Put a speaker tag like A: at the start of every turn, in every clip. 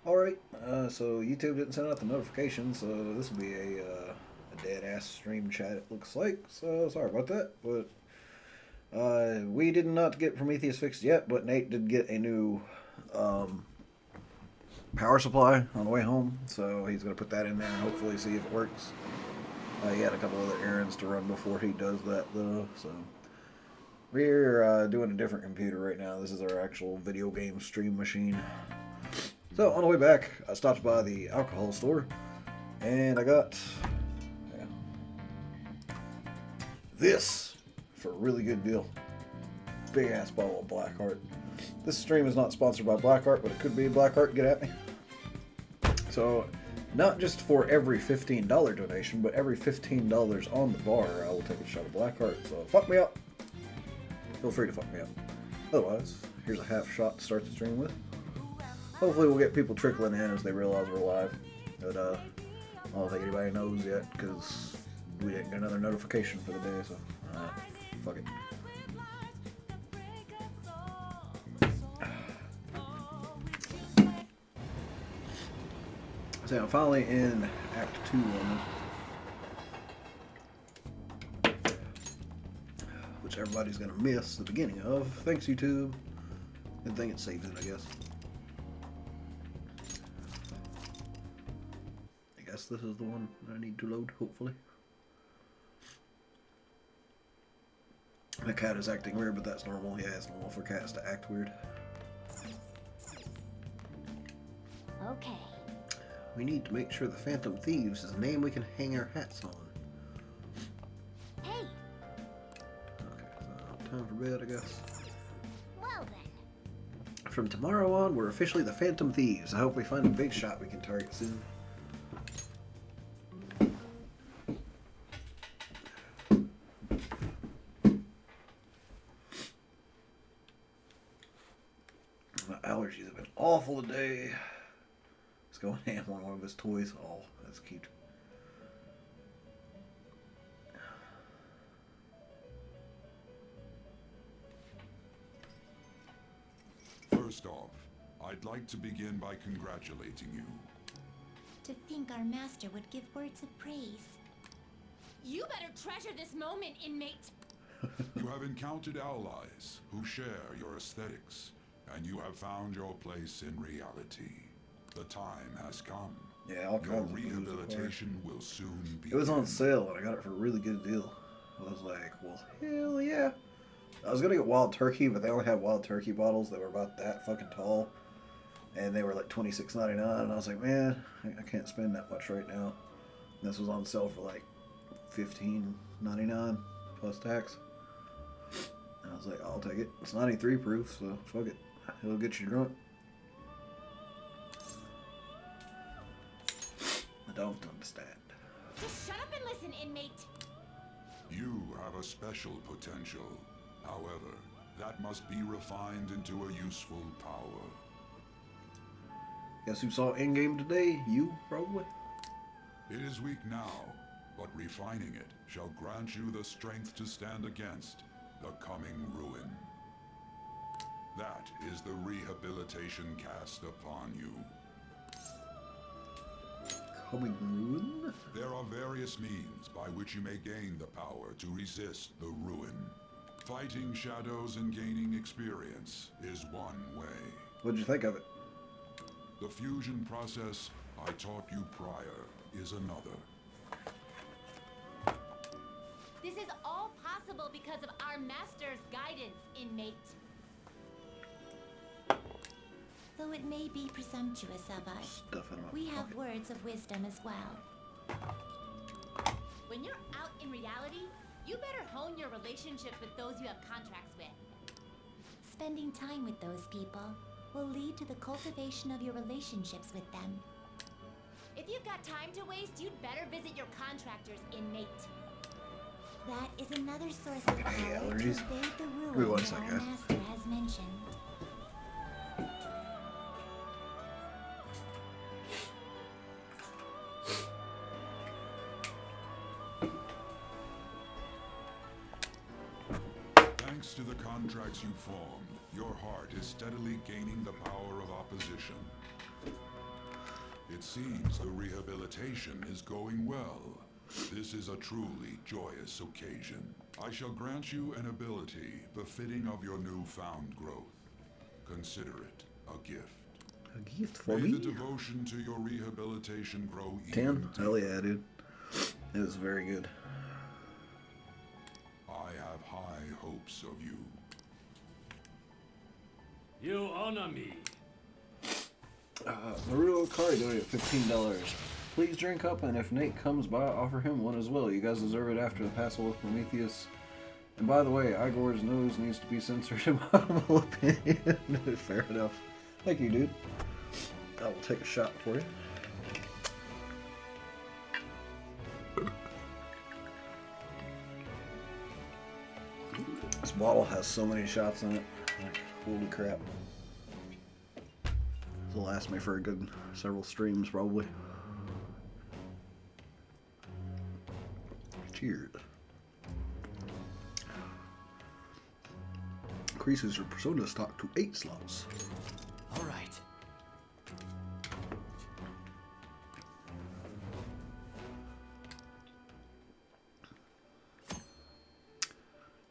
A: Alright, so YouTube didn't send out the notification, so this will be a dead-ass stream chat, it looks like. So, sorry about that, but we did not get Prometheus fixed yet, but Nate did get a new power supply on the way home, so he's going to put that in there and hopefully see if it works. He had a couple other errands to run before he does that, though, so... We're doing a different computer right now. This is our actual video game stream machine. So, on the way back, I stopped by the alcohol store, and I got this for a really good deal. Big ass bottle of Blackheart. This stream is not sponsored by Blackheart, but it could be Blackheart. Get at me. So, not just for every $15 donation, but every $15 on the bar, I will take a shot of Blackheart. So, fuck me up. Feel free to fuck me up. Otherwise, here's a half shot to start the stream with. Hopefully we'll get people trickling in as they realize we're live. But I don't think anybody knows yet, because we didn't get another notification for the day, so fuck it. So I'm finally in Act 2 on it, which everybody's going to miss the beginning of. Thanks, YouTube. Good thing it saves it, I guess. This is the one I need to load, hopefully. My cat is acting weird, but that's normal. Yeah, it's normal for cats to act weird.
B: Okay.
A: We need to make sure the Phantom Thieves is a name we can hang our hats on.
B: Hey!
A: Okay, so time for bed, I guess.
B: Well then.
A: From tomorrow on, we're officially the Phantom Thieves. I hope we find a big shot we can target soon. Allergies have been awful today. He's going ham on one of his toys. Oh, that's cute.
C: First off, I'd like to begin by congratulating you.
B: To think our master would give words of praise.
D: You better treasure this moment, inmate.
C: You have encountered allies who share your aesthetics. And you have found your place in reality. The time has come.
A: Yeah, all
C: your
A: kinds of
C: rehabilitation will soon be.
A: It was on sale, and I got it for a really good deal. I was like, well, hell yeah. I was gonna get wild turkey, but they only had wild turkey bottles that were about that fucking tall, and they were like $26.99. And I was like, man, I can't spend that much right now. And this was on sale for like $15.99 plus tax. And I was like, I'll take it. It's 93 proof, so fuck it. It'll get you drunk. I don't understand.
D: Just shut up and listen, inmate.
C: You have a special potential. However, that must be refined into a useful power.
A: Guess who saw Endgame today? You, probably?
C: It is weak now, but refining it shall grant you the strength to stand against the coming ruin. That is the rehabilitation cast upon you.
A: Coming ruin?
C: There are various means by which you may gain the power to resist the ruin. Fighting shadows and gaining experience is one way.
A: What'd you think of it?
C: The fusion process I taught you prior is another.
D: This is all possible because of our master's guidance, inmate.
B: Though it may be presumptuous of us, we have words of wisdom as well.
D: When you're out in reality, you better hone your relationships with those you have contracts with.
B: Spending time with those people will lead to the cultivation of your relationships with them.
D: If you've got time to waste, you'd better visit your contractors, inmate.
B: That is another source of power to
A: allergies.
B: evade the
A: Give me
B: ruin
A: one
B: that
A: sec,
B: our
A: guys.
B: master has mentioned.
C: Thanks to the contracts you formed, your heart is steadily gaining the power of opposition. It seems the rehabilitation is going well. This is a truly joyous occasion. I shall grant you an ability befitting of your newfound growth. Consider it a gift.
A: A gift for
C: May
A: me?
C: the devotion to your rehabilitation grow
A: 10?
C: even
A: Hell
C: deeper.
A: yeah, dude. It was very good.
C: I have high hopes of you.
E: You honor me.
A: Naruto Kari donated $15. Please drink up, and if Nate comes by, offer him one as well. You guys deserve it after the passel with Prometheus. And by the way, Igor's nose needs to be censored in my humble opinion. Fair enough. Thank you, dude. I will take a shot for you. This bottle has so many shots in it. Like, holy crap. This will last me for a good several streams, probably. Cheers. Increases your persona stock to 8 slots.
E: All right.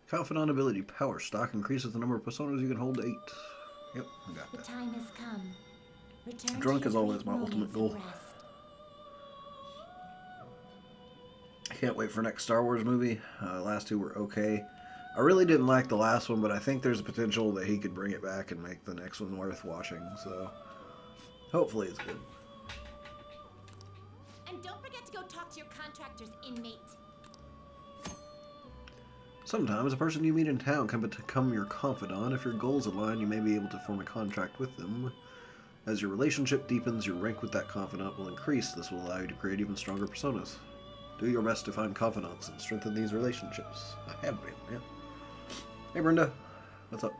A: Confidant ability power stock increases the number of personas you can hold to 8. Yep, I got
B: The
A: that.
B: time has come. Return
A: Drunk
B: to
A: is
B: your
A: always
B: bleak
A: my ultimate
B: moments of
A: goal.
B: rest.
A: I can't wait for next Star Wars movie. Last two were okay. I really didn't like the last one, but I think there's a potential that he could bring it back and make the next one worth watching. So hopefully it's good.
D: And don't forget to go talk to your contractor's inmate.
A: Sometimes a person you meet in town can become your confidant. If your goals align, you may be able to form a contract with them. As your relationship deepens, your rank with that confidant will increase. This will allow you to create even stronger personas. Do your best to find confidants and strengthen these relationships. I have been, yeah. Hey Brenda, what's up?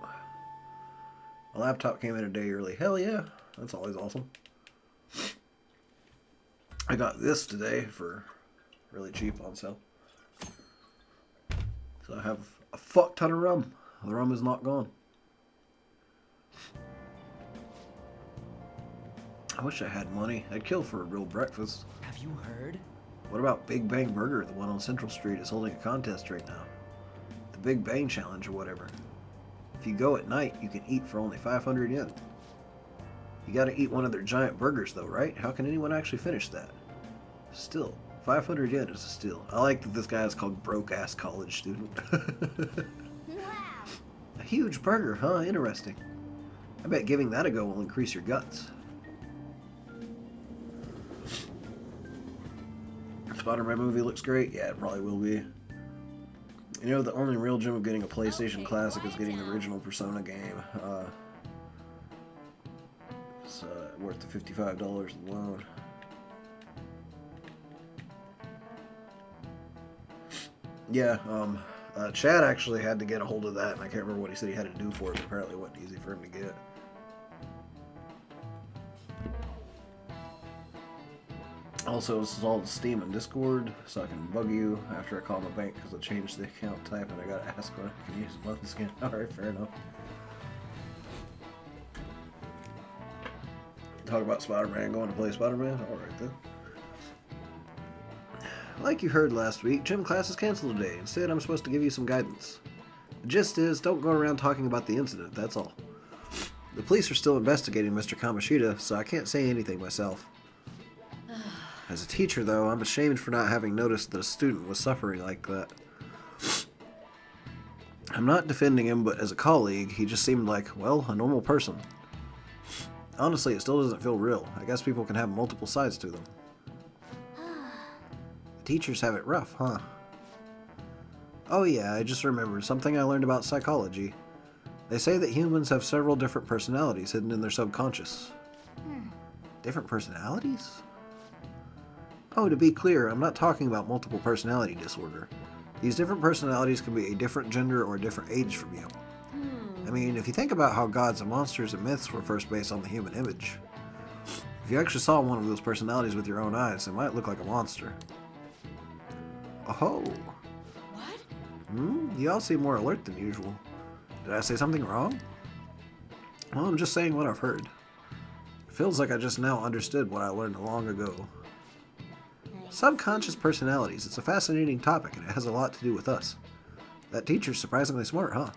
A: My laptop came in a day early. Hell yeah, that's always awesome. I got this today for really cheap on sale. So I have a fuck ton of rum. The rum is not gone. I wish I had money. I'd kill for a real breakfast.
E: Have you heard?
A: What about Big Bang Burger? The one on Central Street is holding a contest right now. The Big Bang Challenge or whatever. If you go at night, you can eat for only 500 yen. You gotta eat one of their giant burgers though, right? How can anyone actually finish that? Still, 500 yen is a steal. I like that this guy is called broke-ass college student.
B: Wow!
A: A huge burger, huh? Interesting. I bet giving that a go will increase your guts. Spider-Man movie looks great. Yeah, it probably will be. You know, the only real gem of getting a PlayStation Classic is getting the original Persona game. It's worth the $55 alone. Yeah, Chad actually had to get a hold of that, and I can't remember what he said he had to do for it, but apparently it wasn't easy for him to get. Also, this is all in Steam and Discord, so I can bug you after I call my bank because I changed the account type and I gotta ask when I can use month skin. Alright, fair enough. Talk about Spider-Man, going to play Spider-Man? Alright then. Like you heard last week, gym class is canceled today. Instead, I'm supposed to give you some guidance. The gist is, don't go around talking about the incident, that's all. The police are still investigating Mr. Kamoshida, so I can't say anything myself. As a teacher, though, I'm ashamed for not having noticed that a student was suffering like that. I'm not defending him, but as a colleague, he just seemed like, well, a normal person. Honestly, it still doesn't feel real. I guess people can have multiple sides to them. Teachers have it rough, huh? Oh yeah, I just remembered something I learned about psychology. They say that humans have several different personalities hidden in their subconscious. Different personalities? Oh, to be clear, I'm not talking about multiple personality disorder. These different personalities can be a different gender or a different age from you. I mean, if you think about how gods and monsters and myths were first based on the human image, if you actually saw one of those personalities with your own eyes, it might look like a monster. Oh.
D: What?
A: You all seem more alert than usual. Did I say something wrong? Well, I'm just saying what I've heard. Feels like I just now understood what I learned long ago. Subconscious personalities. It's a fascinating topic, and it has a lot to do with us. That teacher's surprisingly smart, huh?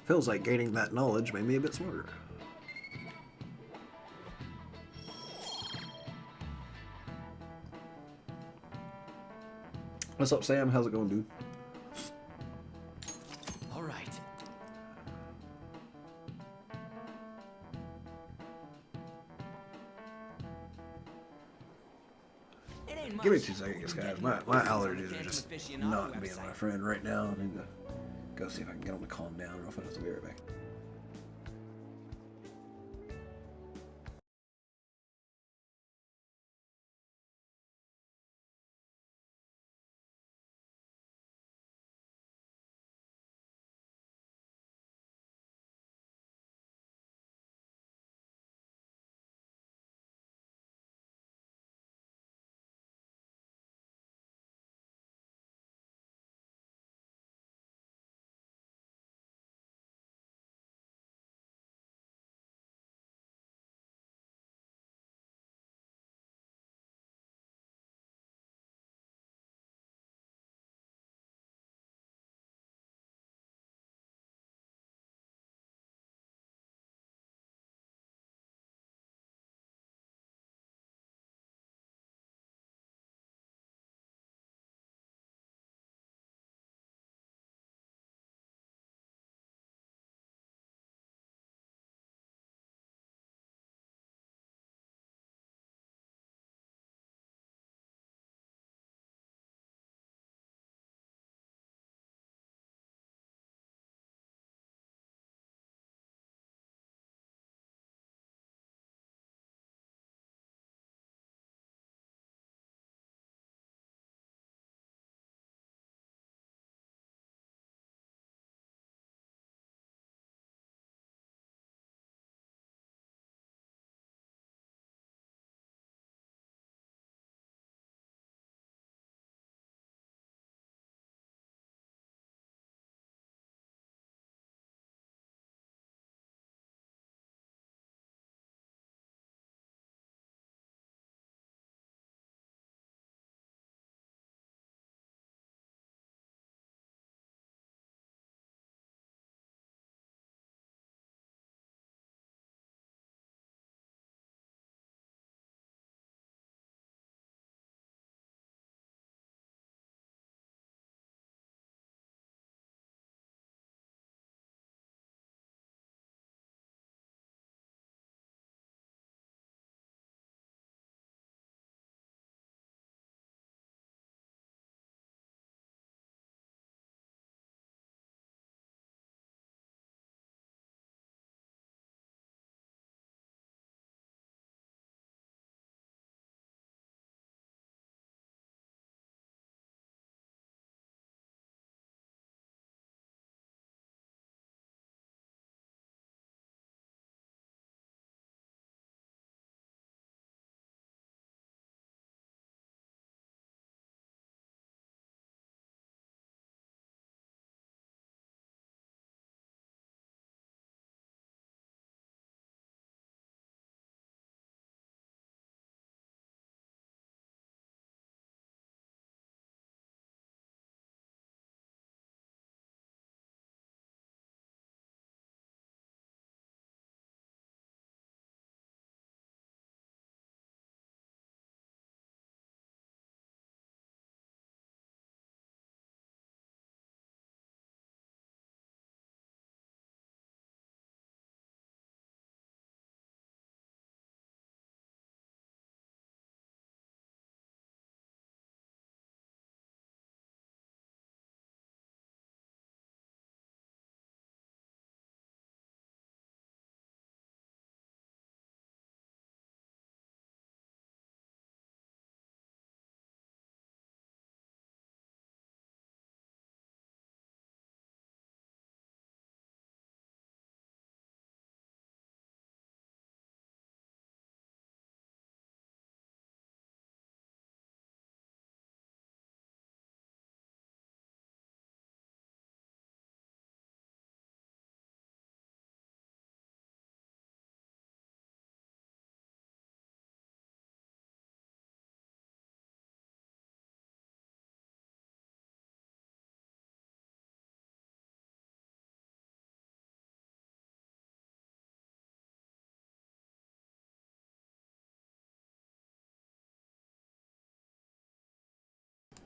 A: Feels like gaining that knowledge made me a bit smarter. What's up, Sam? How's it going, dude?
E: All right.
A: Give me 2 seconds, guys. My allergies are just not being my friend right now. I need to go see if I can get them to calm down real fast. I'll be right back.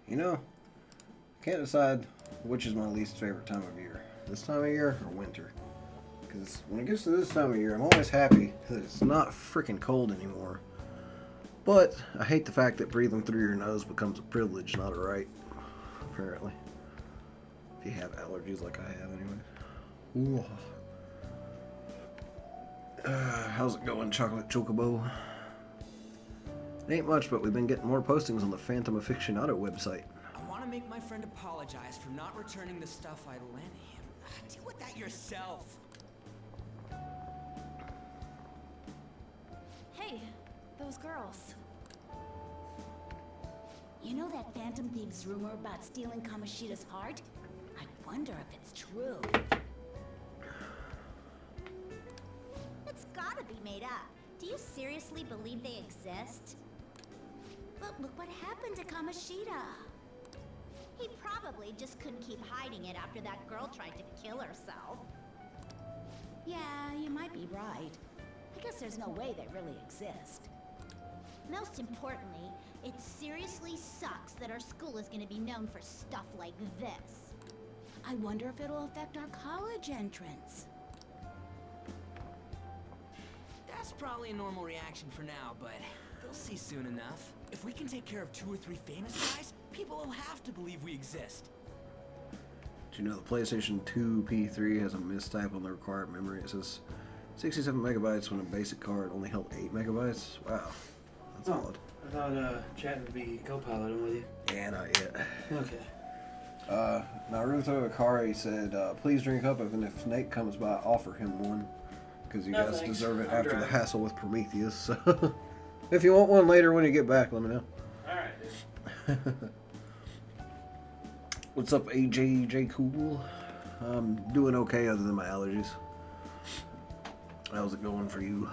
A: You know, can't decide which is my least favorite time of year. This time of year or winter. Because when it gets to this time of year, I'm always happy that it's not freaking cold anymore. But I hate the fact that breathing through your nose becomes a privilege, not a right. Apparently. If you have allergies like I have anyway. Ooh. How's it going, Chocolate Chocobo? It ain't much, but we've been getting more postings on the Phantom Aficionado website.
F: I want to make my friend apologize for not returning the stuff I lent him. Deal with that yourself.
D: Hey, those girls.
B: You know that Phantom Thieves rumor about stealing Kamoshida's heart? I wonder if it's true. It's gotta be made up. Do you seriously believe they exist? But look what happened to Kamoshida. He probably just couldn't keep hiding it after that girl tried to kill herself. Yeah, you might be right. I guess there's no way they really exist. Most importantly, it seriously sucks that our school is gonna be known for stuff like this. I wonder if it'll affect our college entrance.
F: That's probably a normal reaction for now, but they'll see soon enough. If we can take care of 2 or 3 famous guys, people will have to believe we exist.
A: Did you know the PlayStation 2 P3 has a mistype on the required memory? It says 67 megabytes when a basic card only held 8 megabytes. Wow, that's odd.
G: I thought chat would be co-piloting with you.
A: Yeah, not yet.
G: Okay.
A: Naruto Akari said, please drink up, and if Snake comes by, offer him one. Because you
G: No,
A: guys
G: thanks.
A: deserve it
G: I'm
A: after the
G: driving.
A: hassle with Prometheus. So if you want one later when you get back, let me know.
G: Alright, dude.
A: What's up, AJ Cool? I'm doing okay other than my allergies. How's it going for you?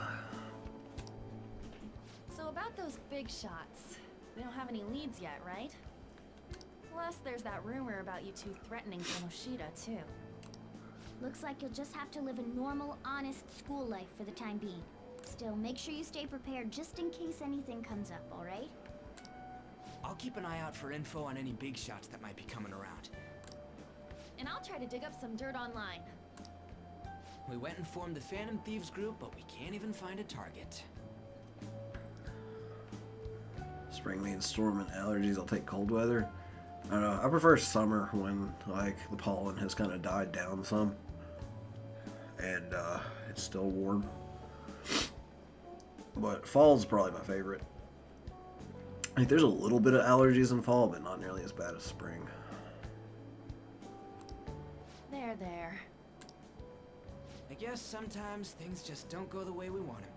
D: So about those big shots, we don't have any leads yet, right? Plus, there's that rumor about you two threatening Kamoshida, too.
B: Looks like you'll just have to live a normal, honest school life for the time being. Still, make sure you stay prepared just in case anything comes up, alright?
F: I'll keep an eye out for info on any big shots that might be coming around.
D: And I'll try to dig up some dirt online.
F: We went and formed the Phantom Thieves group, but we can't even find a target.
A: Spring means storm and allergies. I'll take cold weather. I don't know. I prefer summer when like the pollen has kind of died down some, and it's still warm. But fall's probably my favorite. Like, there's a little bit of allergies in fall, but not nearly as bad as spring.
D: There.
F: I guess sometimes things just don't go the way we want them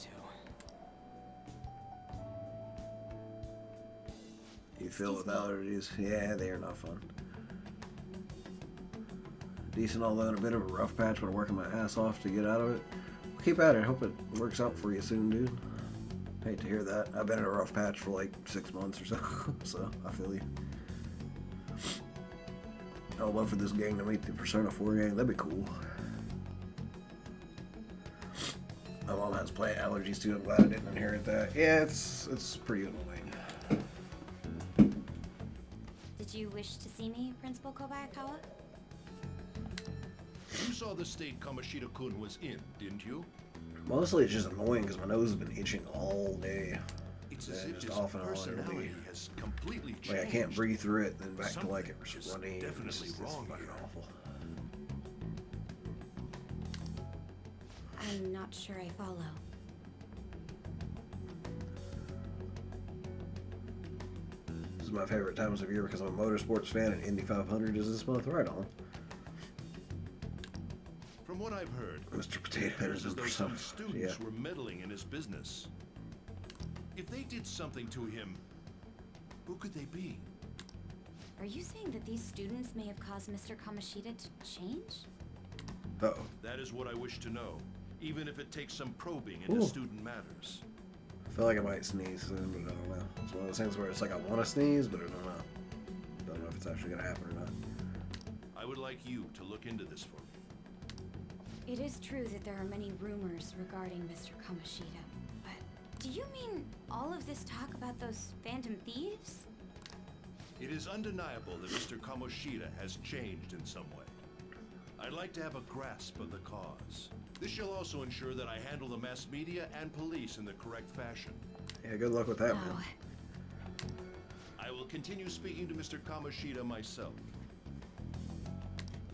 F: to.
A: You feel with allergies? Yeah, they are not fun. Decent, although in a bit of a rough patch, but I'm working my ass off to get out of it. Keep at it. Hope it works out for you soon, dude. Hate to hear that. I've been in a rough patch for like 6 months or so, so I feel you. I would love for this gang to meet the Persona 4 gang. That'd be cool. My mom has plant allergies too. I'm glad I didn't inherit that. Yeah, it's pretty annoying.
B: Did you wish to see me, Principal Kobayakawa?
H: You saw the state Kamoshida-kun was in, didn't you?
A: Mostly it's just annoying because my nose has been itching all day.
H: It's as
A: And
H: if
A: just
H: his
A: off and on it'll be
H: personality has completely changed.
A: like I can't breathe through it, then back to
H: Something
A: like it was
H: is
A: running.
H: definitely
A: It's
H: wrong
A: fucking
H: here.
A: awful.
B: I'm not sure I follow.
A: This is my favorite times of year because I'm a motorsports fan and Indy 500 is this month. Right on.
H: From what I've heard,
A: Mr. Potato
H: it
A: Head
H: appears
A: is
H: as
A: in
H: though
A: Persona.
H: some students
A: Yeah.
H: were meddling in his business. If they did something to him, who could they be?
B: Are you saying that these students may have caused Mr. Kamoshida to change?
A: Uh-oh.
H: That is what I wish to know, even if it takes some probing into
A: Ooh.
H: student matters.
A: I feel like I might sneeze soon, but I don't know. It's one of those things where it's like I want to sneeze, but I don't know. Don't know if it's actually going to happen or not.
H: I would like you to look into this for me.
B: It is true that there are many rumors regarding Mr. Kamoshida, but do you mean all of this talk about those Phantom Thieves?
H: It is undeniable that Mr. Kamoshida has changed in some way. I'd like to have a grasp of the cause. This shall also ensure that I handle the mass media and police in the correct fashion.
A: Yeah, good luck with that, man.
H: I will continue speaking to Mr. Kamoshida myself.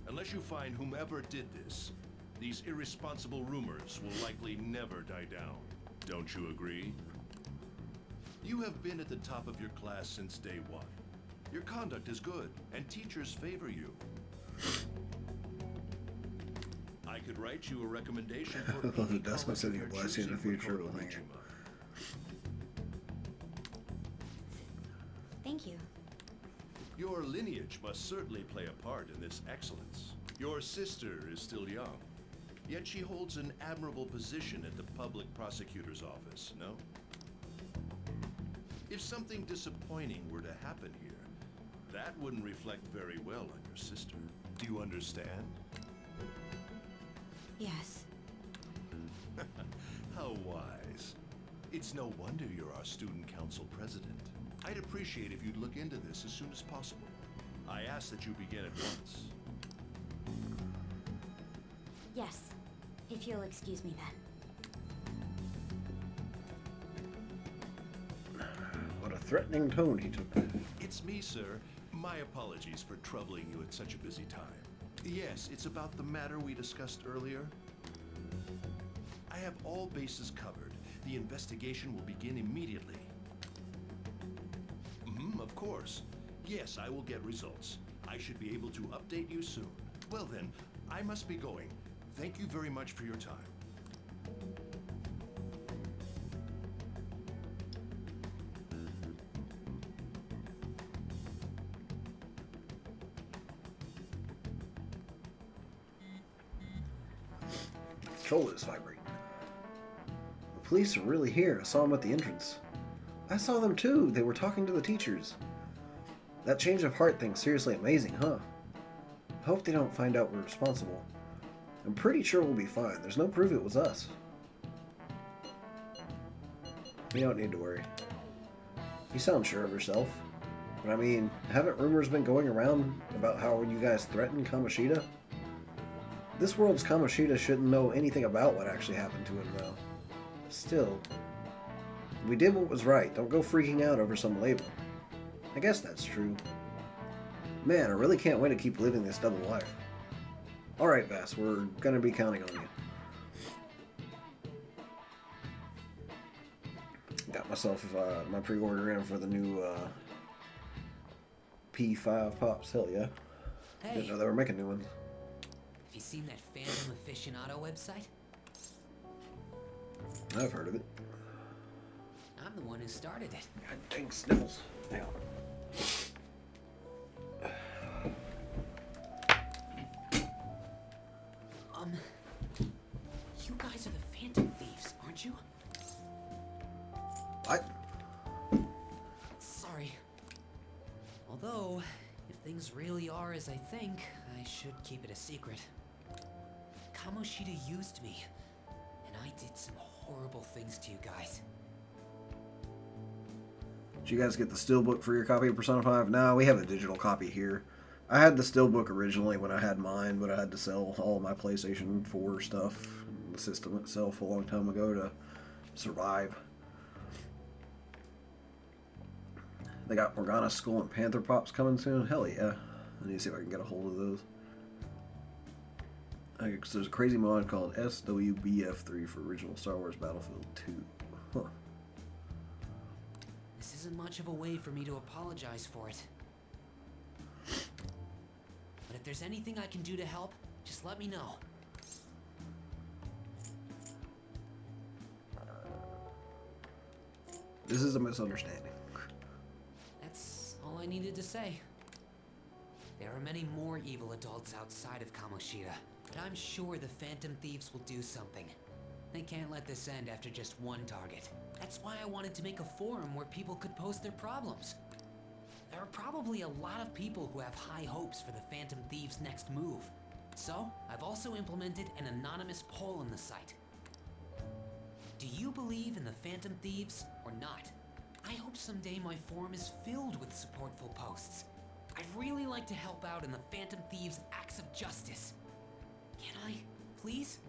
H: Unless you find whomever did this, these irresponsible rumors will likely never die down. Don't you agree? You have been at the top of your class since day one. Your conduct is good, and teachers favor you. I could write you a recommendation for any
A: That's
H: college
A: sending a
H: you're
A: blessing in the
H: choosing for
A: future.
H: Konohachima.
B: Thank you.
H: Your lineage must certainly play a part in this excellence. Your sister is still young, yet she holds an admirable position at the public prosecutor's office, no? If something disappointing were to happen here, that wouldn't reflect very well on your sister. Do you understand?
B: Yes.
H: How wise. It's no wonder you're our student council president. I'd appreciate if you'd look into this as soon as possible. I ask that you begin at once.
B: Yes. If you'll excuse me then.
A: What a threatening tone he took.
H: It's me, sir. My apologies for troubling you at such a busy time. Yes, it's about the matter we discussed earlier. I have all bases covered. The investigation will begin immediately. Of course. Yes, I will get results. I should be able to update you soon. Well then, I must be going. Thank you very much for your time.
A: Control is vibrating. The police are really here. I saw them at the entrance. I saw them too. They were talking to the teachers. That change of heart thing's seriously amazing, huh? I hope they don't find out we're responsible. I'm pretty sure we'll be fine. There's no proof it was us. You don't need to worry. You sound sure of yourself. But I mean, haven't rumors been going around about how you guys threatened Kamoshida? This world's Kamoshida shouldn't know anything about what actually happened to him, though. Still, we did what was right. Don't go freaking out over some label. I guess that's true. Man, I really can't wait to keep living this double life. Alright, Vass, we're gonna be counting on you. Got myself my pre-order in for the new P5 Pops. Hell yeah.
F: Hey,
A: Didn't know they were making new ones.
F: have you seen that Phantom Aficionado website?
A: I've heard of it.
F: I'm the one who started it.
A: God dang sniffles. Hang on.
F: You guys are the Phantom Thieves, aren't you?
A: What?
F: Sorry. Although, if things really are as I think, I should keep it a secret. Kamoshida used me, and I did some horrible things to you guys.
A: Did you guys get the steelbook for your copy of Persona 5? No, we have a digital copy here. I had the steelbook originally when I had mine, but I had to sell all my PlayStation 4 stuff and the system itself a long time ago to survive. They got Morgana Skull and Panther Pops coming soon. Hell yeah. I need to see if I can get a hold of those. Because there's a crazy mod called SWBF3 for original Star Wars Battlefield 2. Huh.
F: This isn't much of a way for me to apologize for it. But if there's anything I can do to help, just let me know.
A: This is a misunderstanding.
F: That's all I needed to say. There are many more evil adults outside of Kamoshida, but I'm sure the Phantom Thieves will do something. They can't let this end after just one target. That's why I wanted to make a forum where people could post their problems. There are probably a lot of people who have high hopes for the Phantom Thieves' next move. So, I've also implemented an anonymous poll on the site. Do you believe in the Phantom Thieves or not? I hope someday my forum is filled with supportful posts. like to help out in the Phantom Thieves' acts of justice. Can I, please?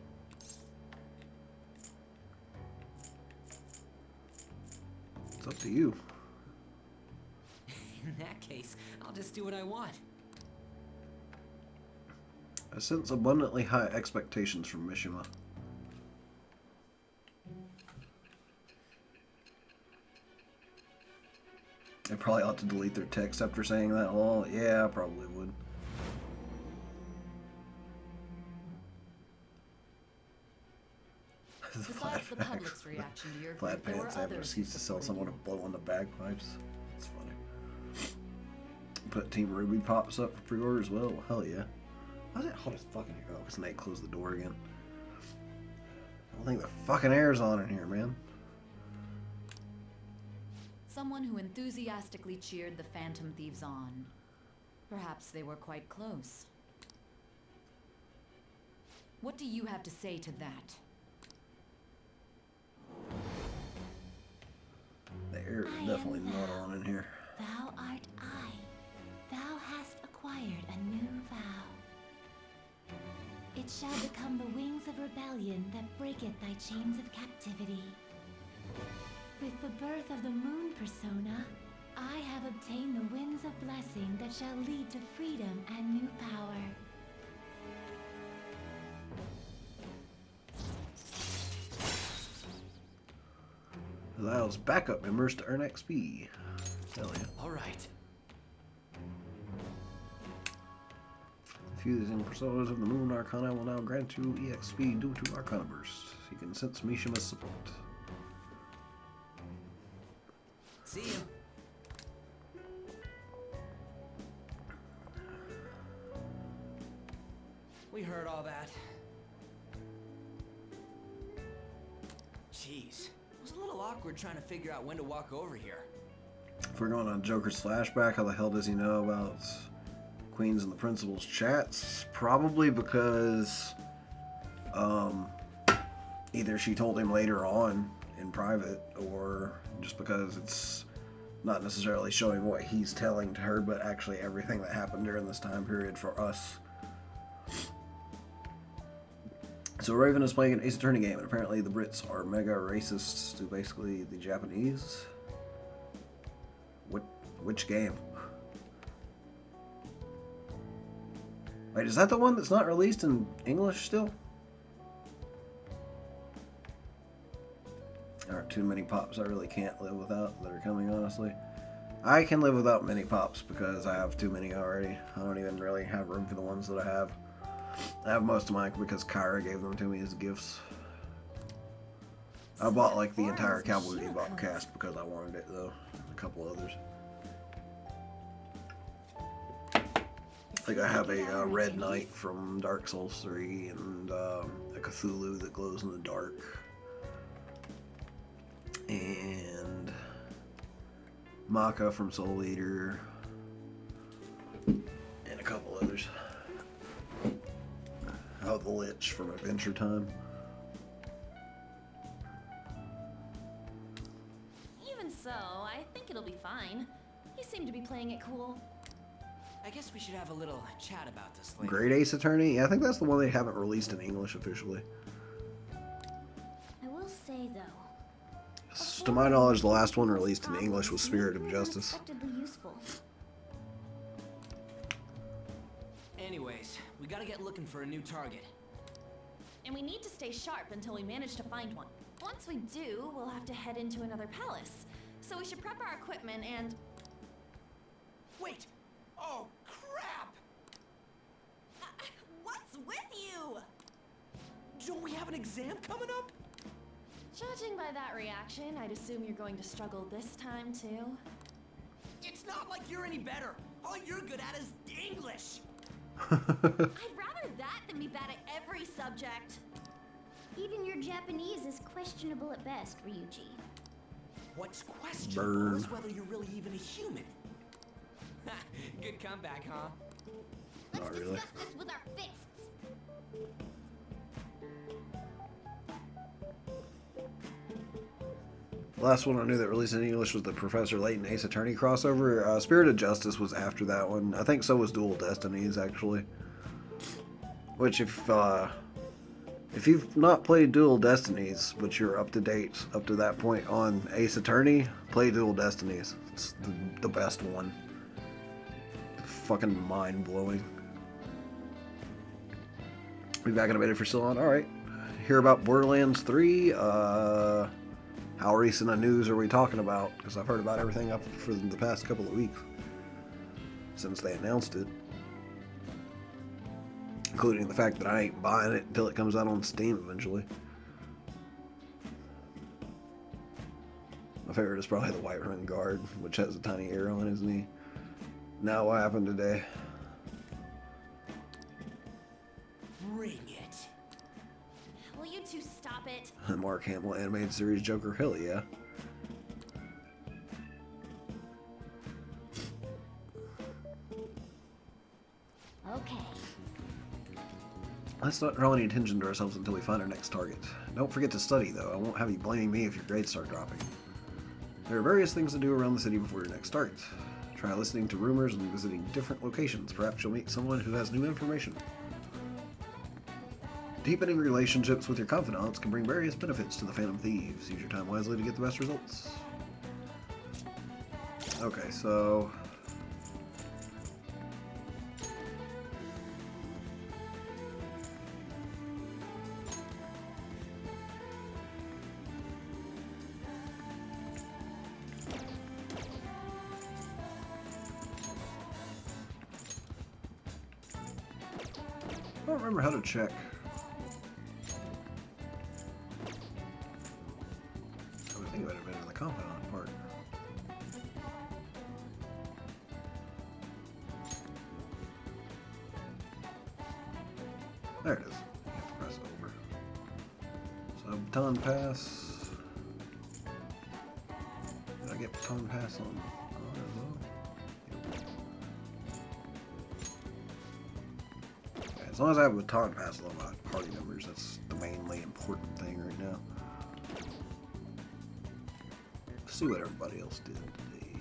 A: It's up to you.
F: In that case, I'll just do what I want.
A: I sense abundantly high expectations from Mishima. They probably ought to delete their text after saying that. Well, yeah, I probably would.
I: Besides the public's reaction to your
A: Flat
I: group, there were
A: pants have an
I: others
A: excuse
I: who
A: to sell
I: supported
A: someone to
I: you.
A: blow on the bagpipes. That's funny. Put Team Ruby pops up for pre-order as well. Hell yeah. Why is it hot as fucking here? Oh, because Nate closed the door again. I don't think the fucking air's on in here, man.
I: Someone who enthusiastically cheered the Phantom Thieves on. Perhaps they were quite close. What do you have to say to that?
A: The air is definitely not on in here.
B: Thou art I. Thou hast acquired a new vow. It shall become the wings of rebellion that breaketh thy chains of captivity. With the birth of the moon persona, I have obtained the winds of blessing that shall lead to freedom and new power.
A: Allows backup members to earn XP. Hell yeah.
E: All right.
A: Fusing personas of the Moon Arcana will now grant you EXP due to Arcana Burst. You can sense Mishima's support.
F: See you. We heard all that.
E: Jeez. It was a little awkward trying to figure out when to walk over here.
A: If we're going on Joker's flashback, how the hell does he know about Queens and the Principal's chats? Probably because either she told him later on in private, or just because it's not necessarily showing what he's telling to her, but actually everything that happened during this time period for us. So Raven is playing an Ace Attorney game, and apparently the Brits are mega racist to basically the Japanese. Which game? Wait, is that the one that's not released in English still? There aren't too many pops I really can't live without that are coming, honestly. I can live without many pops because I have too many already. I don't even really have room for the ones that I have. I have most of mine because Kyra gave them to me as gifts. I bought like the entire Cowboy Bebop cast because I wanted it though. A couple others. Like I have a Red Knight from Dark Souls 3 and a Cthulhu that glows in the dark. And Maka from Soul Eater. And a couple others. Oh, the Lich from Adventure Time.
D: Even so, I think it'll be fine. You seem to be playing it cool.
E: I guess we should have a little chat about this later.
A: Great Ace Attorney? Yeah, I think that's the one they haven't released in English officially.
B: I will say though,
A: To my knowledge, the last one released in English was Spirit of Justice.
B: unexpectedly useful.
E: Anyways, we gotta get looking for a new target.
D: And we need to stay sharp until we manage to find one. Once we do, we'll have to head into another palace. So we should prep our equipment and...
E: Wait! Oh, crap!
D: What's with you?
E: Don't we have an exam coming up?
D: Judging by that reaction, I'd assume you're going to struggle this time too.
E: It's not like you're any better. All you're good at is English.
B: I'd rather that than be bad at every subject. Even your Japanese is questionable at best, Ryuji.
E: What's questionable
A: Burn.
E: is whether you're really even a human. Good comeback, huh?
B: Let's
A: Not really.
B: discuss this with our fists.
A: The last one I knew that released in English was the Professor Layton Ace Attorney crossover. Spirit of Justice was after that one. I think so was Dual Destinies, actually. Which, if you've not played Dual Destinies, but you're up to date up to that point on Ace Attorney, play Dual Destinies. It's the best one. Fucking mind-blowing. Be back in a minute if you're still on. Alright. Hear about Borderlands 3. How recent a news are we talking about? Because I've heard about everything up for the past couple of weeks since they announced it. Including the fact that I ain't buying it until it comes out on Steam eventually. My favorite is probably the Whiterun Guard, which has a tiny arrow in his knee. Now what happened today?
E: Bring it.
D: Will you two stop it?
A: Mark Hamill animated series Joker, hell yeah.
B: Okay.
A: Let's not draw any attention to ourselves until we find our next target. Don't forget to study, though. I won't have you blaming me if your grades start dropping. There are various things to do around the city before your next target. Try listening to rumors and visiting different locations. Perhaps you'll meet someone who has new information. Deepening relationships with your confidants can bring various benefits to the Phantom Thieves. Use your time wisely to get the best results. Okay, so... I don't remember how to check. I would think it would have been in the confidant part. There it is. You have to press over. So Baton Pass. Did I get Baton Pass on as well? As long as I have a Baton Pass on my party members, that's the mainly important thing right now. Let's see what everybody else did today.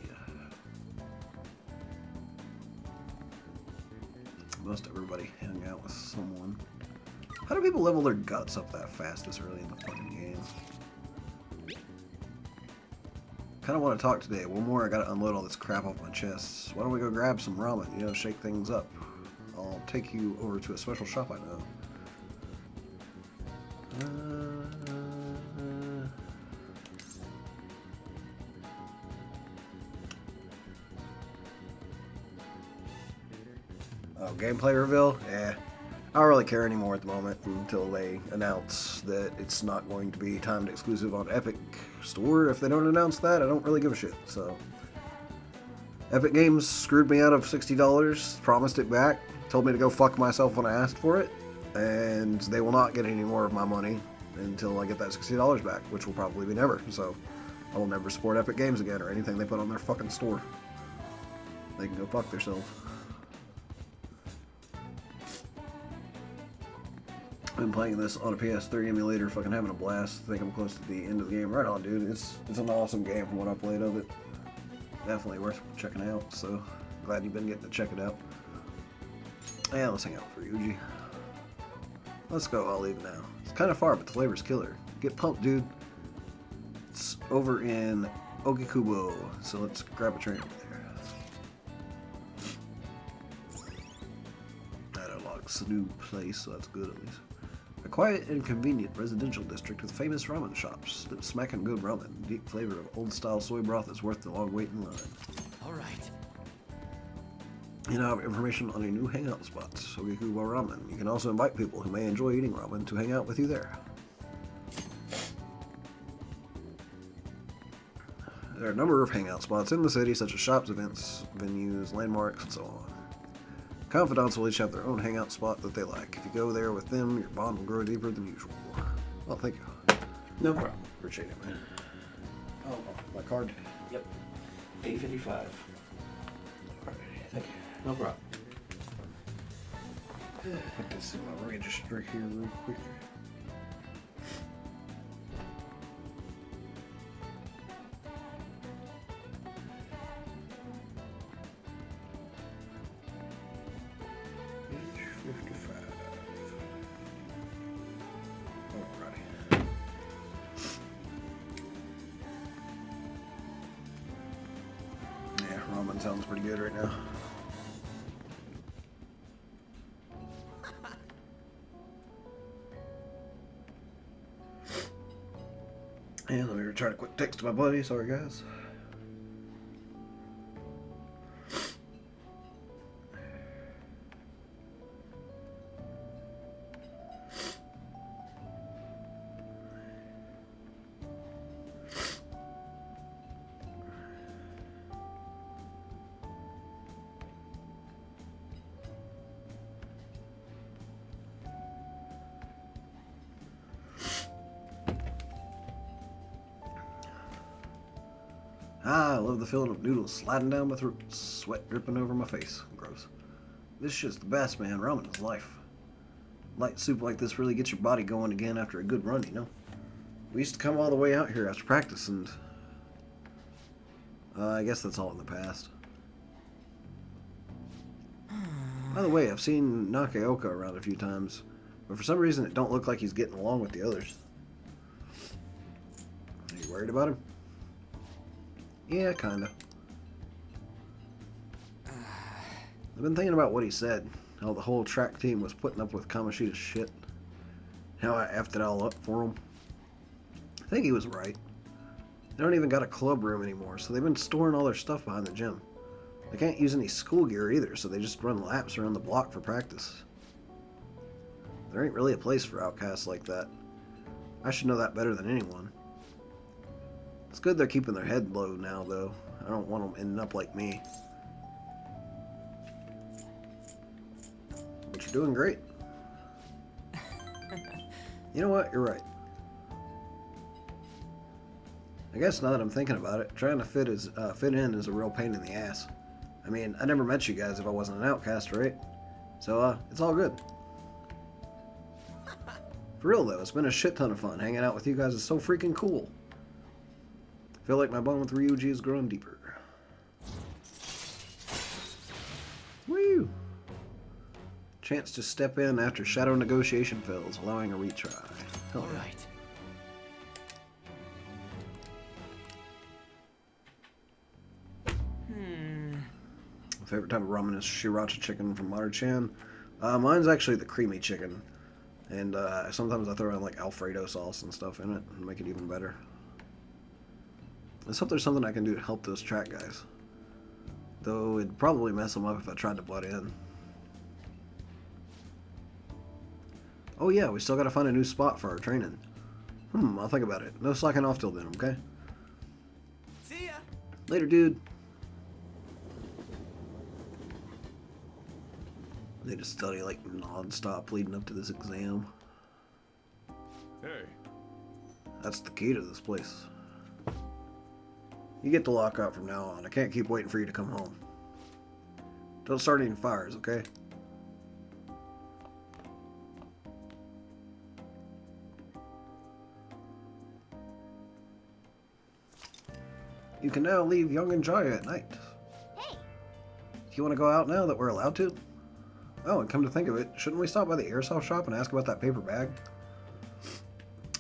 A: Most everybody hung out with someone. How do people level their guts up that fast this early in the fucking game? Kind of want to talk today. One more, I gotta unload all this crap off my chest. Why don't we go grab some ramen, you know, shake things up. I'll take you over to a special shop I know. Oh, gameplay reveal? Eh. I don't really care anymore at the moment until they announce that it's not going to be timed exclusive on Epic Store. If they don't announce that, I don't really give a shit, so... Epic Games screwed me out of $60, promised it back, told me to go fuck myself when I asked for it, and they will not get any more of my money until I get that $60 back, which will probably be never, so I will never support Epic Games again or anything they put on their fucking store. They can go fuck themselves. I've been playing this on a PS3 emulator, fucking having a blast. I think I'm close to the end of the game. Right on, dude. It's an awesome game from what I played of it. Definitely worth checking out, so glad you've been getting to check it out. Yeah, let's hang out for Ryuji. Let's go, I'll leave now. It's kind of far, but the flavor's killer. Get pumped, dude. It's over in Ogikubo, so let's grab a train over there. That unlocks a new place, so that's good at least. A quiet and convenient residential district with famous ramen shops. That smacking good ramen. Deep flavor of old-style soy broth is worth the long wait in line.
F: All right.
A: You now have information on your new hangout spots, Ogikubo Ramen. You can also invite people who may enjoy eating ramen to hang out with you there. There are a number of hangout spots in the city, such as shops, events, venues, landmarks, and so on. Confidants will each have their own hangout spot that they like. If you go there with them, your bond will grow deeper than usual. Well, thank you.
G: No problem.
A: Appreciate it, man. Oh, my card?
G: Yep. 855. Alright, thank you. No problem.
A: Put this in my register here real quick. sounds pretty good right now. And let me return a quick text to my buddy. Sorry, guys. Ah, I love the feeling of noodles sliding down my throat, sweat dripping over my face. Gross. This shit's the best, man. Ramen is life. Light soup like this really gets your body going again after a good run, you know? We used to come all the way out here after practice, and I guess that's all in the past. By the way, I've seen Nakaoka around a few times, but for some reason it don't look like he's getting along with the others. Are you worried about him? Yeah, kinda. I've been thinking about what he said. How the whole track team was putting up with Kamoshida's shit. How I effed it all up for him. I think he was right. They don't even got a club room anymore, so they've been storing all their stuff behind the gym. They can't use any school gear either, so they just run laps around the block for practice. There ain't really a place for outcasts like that. I should know that better than anyone. It's good they're keeping their head low now, though. I don't want them ending up like me. But you're doing great. You know what? You're right. I guess now that I'm thinking about it, trying to fit in is a real pain in the ass. I mean, I never met you guys if I wasn't an outcast, right? So, it's all good. For real, though, it's been a shit ton of fun. Hanging out with you guys is so freaking cool. I feel like my bond with Ryuji is growing deeper. Woo! Chance to step in after shadow negotiation fails, allowing a retry. Hell yeah.
E: Right.
A: My favorite type of ramen is sriracha chicken from Maruchan. Mine's actually the creamy chicken. And sometimes I throw in like Alfredo sauce and stuff in it and make it even better. Let's hope there's something I can do to help those track guys. Though it'd probably mess them up if I tried to butt in. Oh yeah, we still gotta find a new spot for our training. I'll think about it. No slacking off till then, okay?
E: See ya.
A: Later, dude. I need to study like non-stop leading up to this exam.
C: Hey,
A: That's the key to this place. You get the lockout from now on. I can't keep waiting for you to come home. Don't start any fires, okay? You can now leave Young and Jaya at night.
B: Hey,
A: Do you want to go out now that we're allowed to? Oh, and come to think of it, shouldn't we stop by the airsoft shop and ask about that paper bag?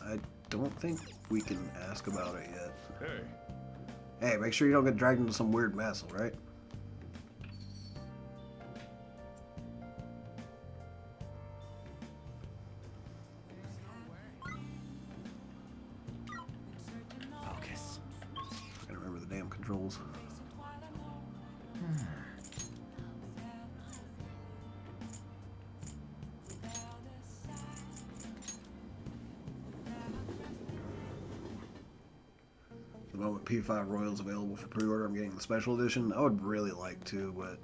A: I don't think we can ask about it yet.
C: hey.
A: Hey, make sure you don't get dragged into some weird mess, alright?
E: Focus.
A: I gotta remember the damn controls. The moment P5 Royal's available for pre-order, I'm getting the special edition. I would really like to, but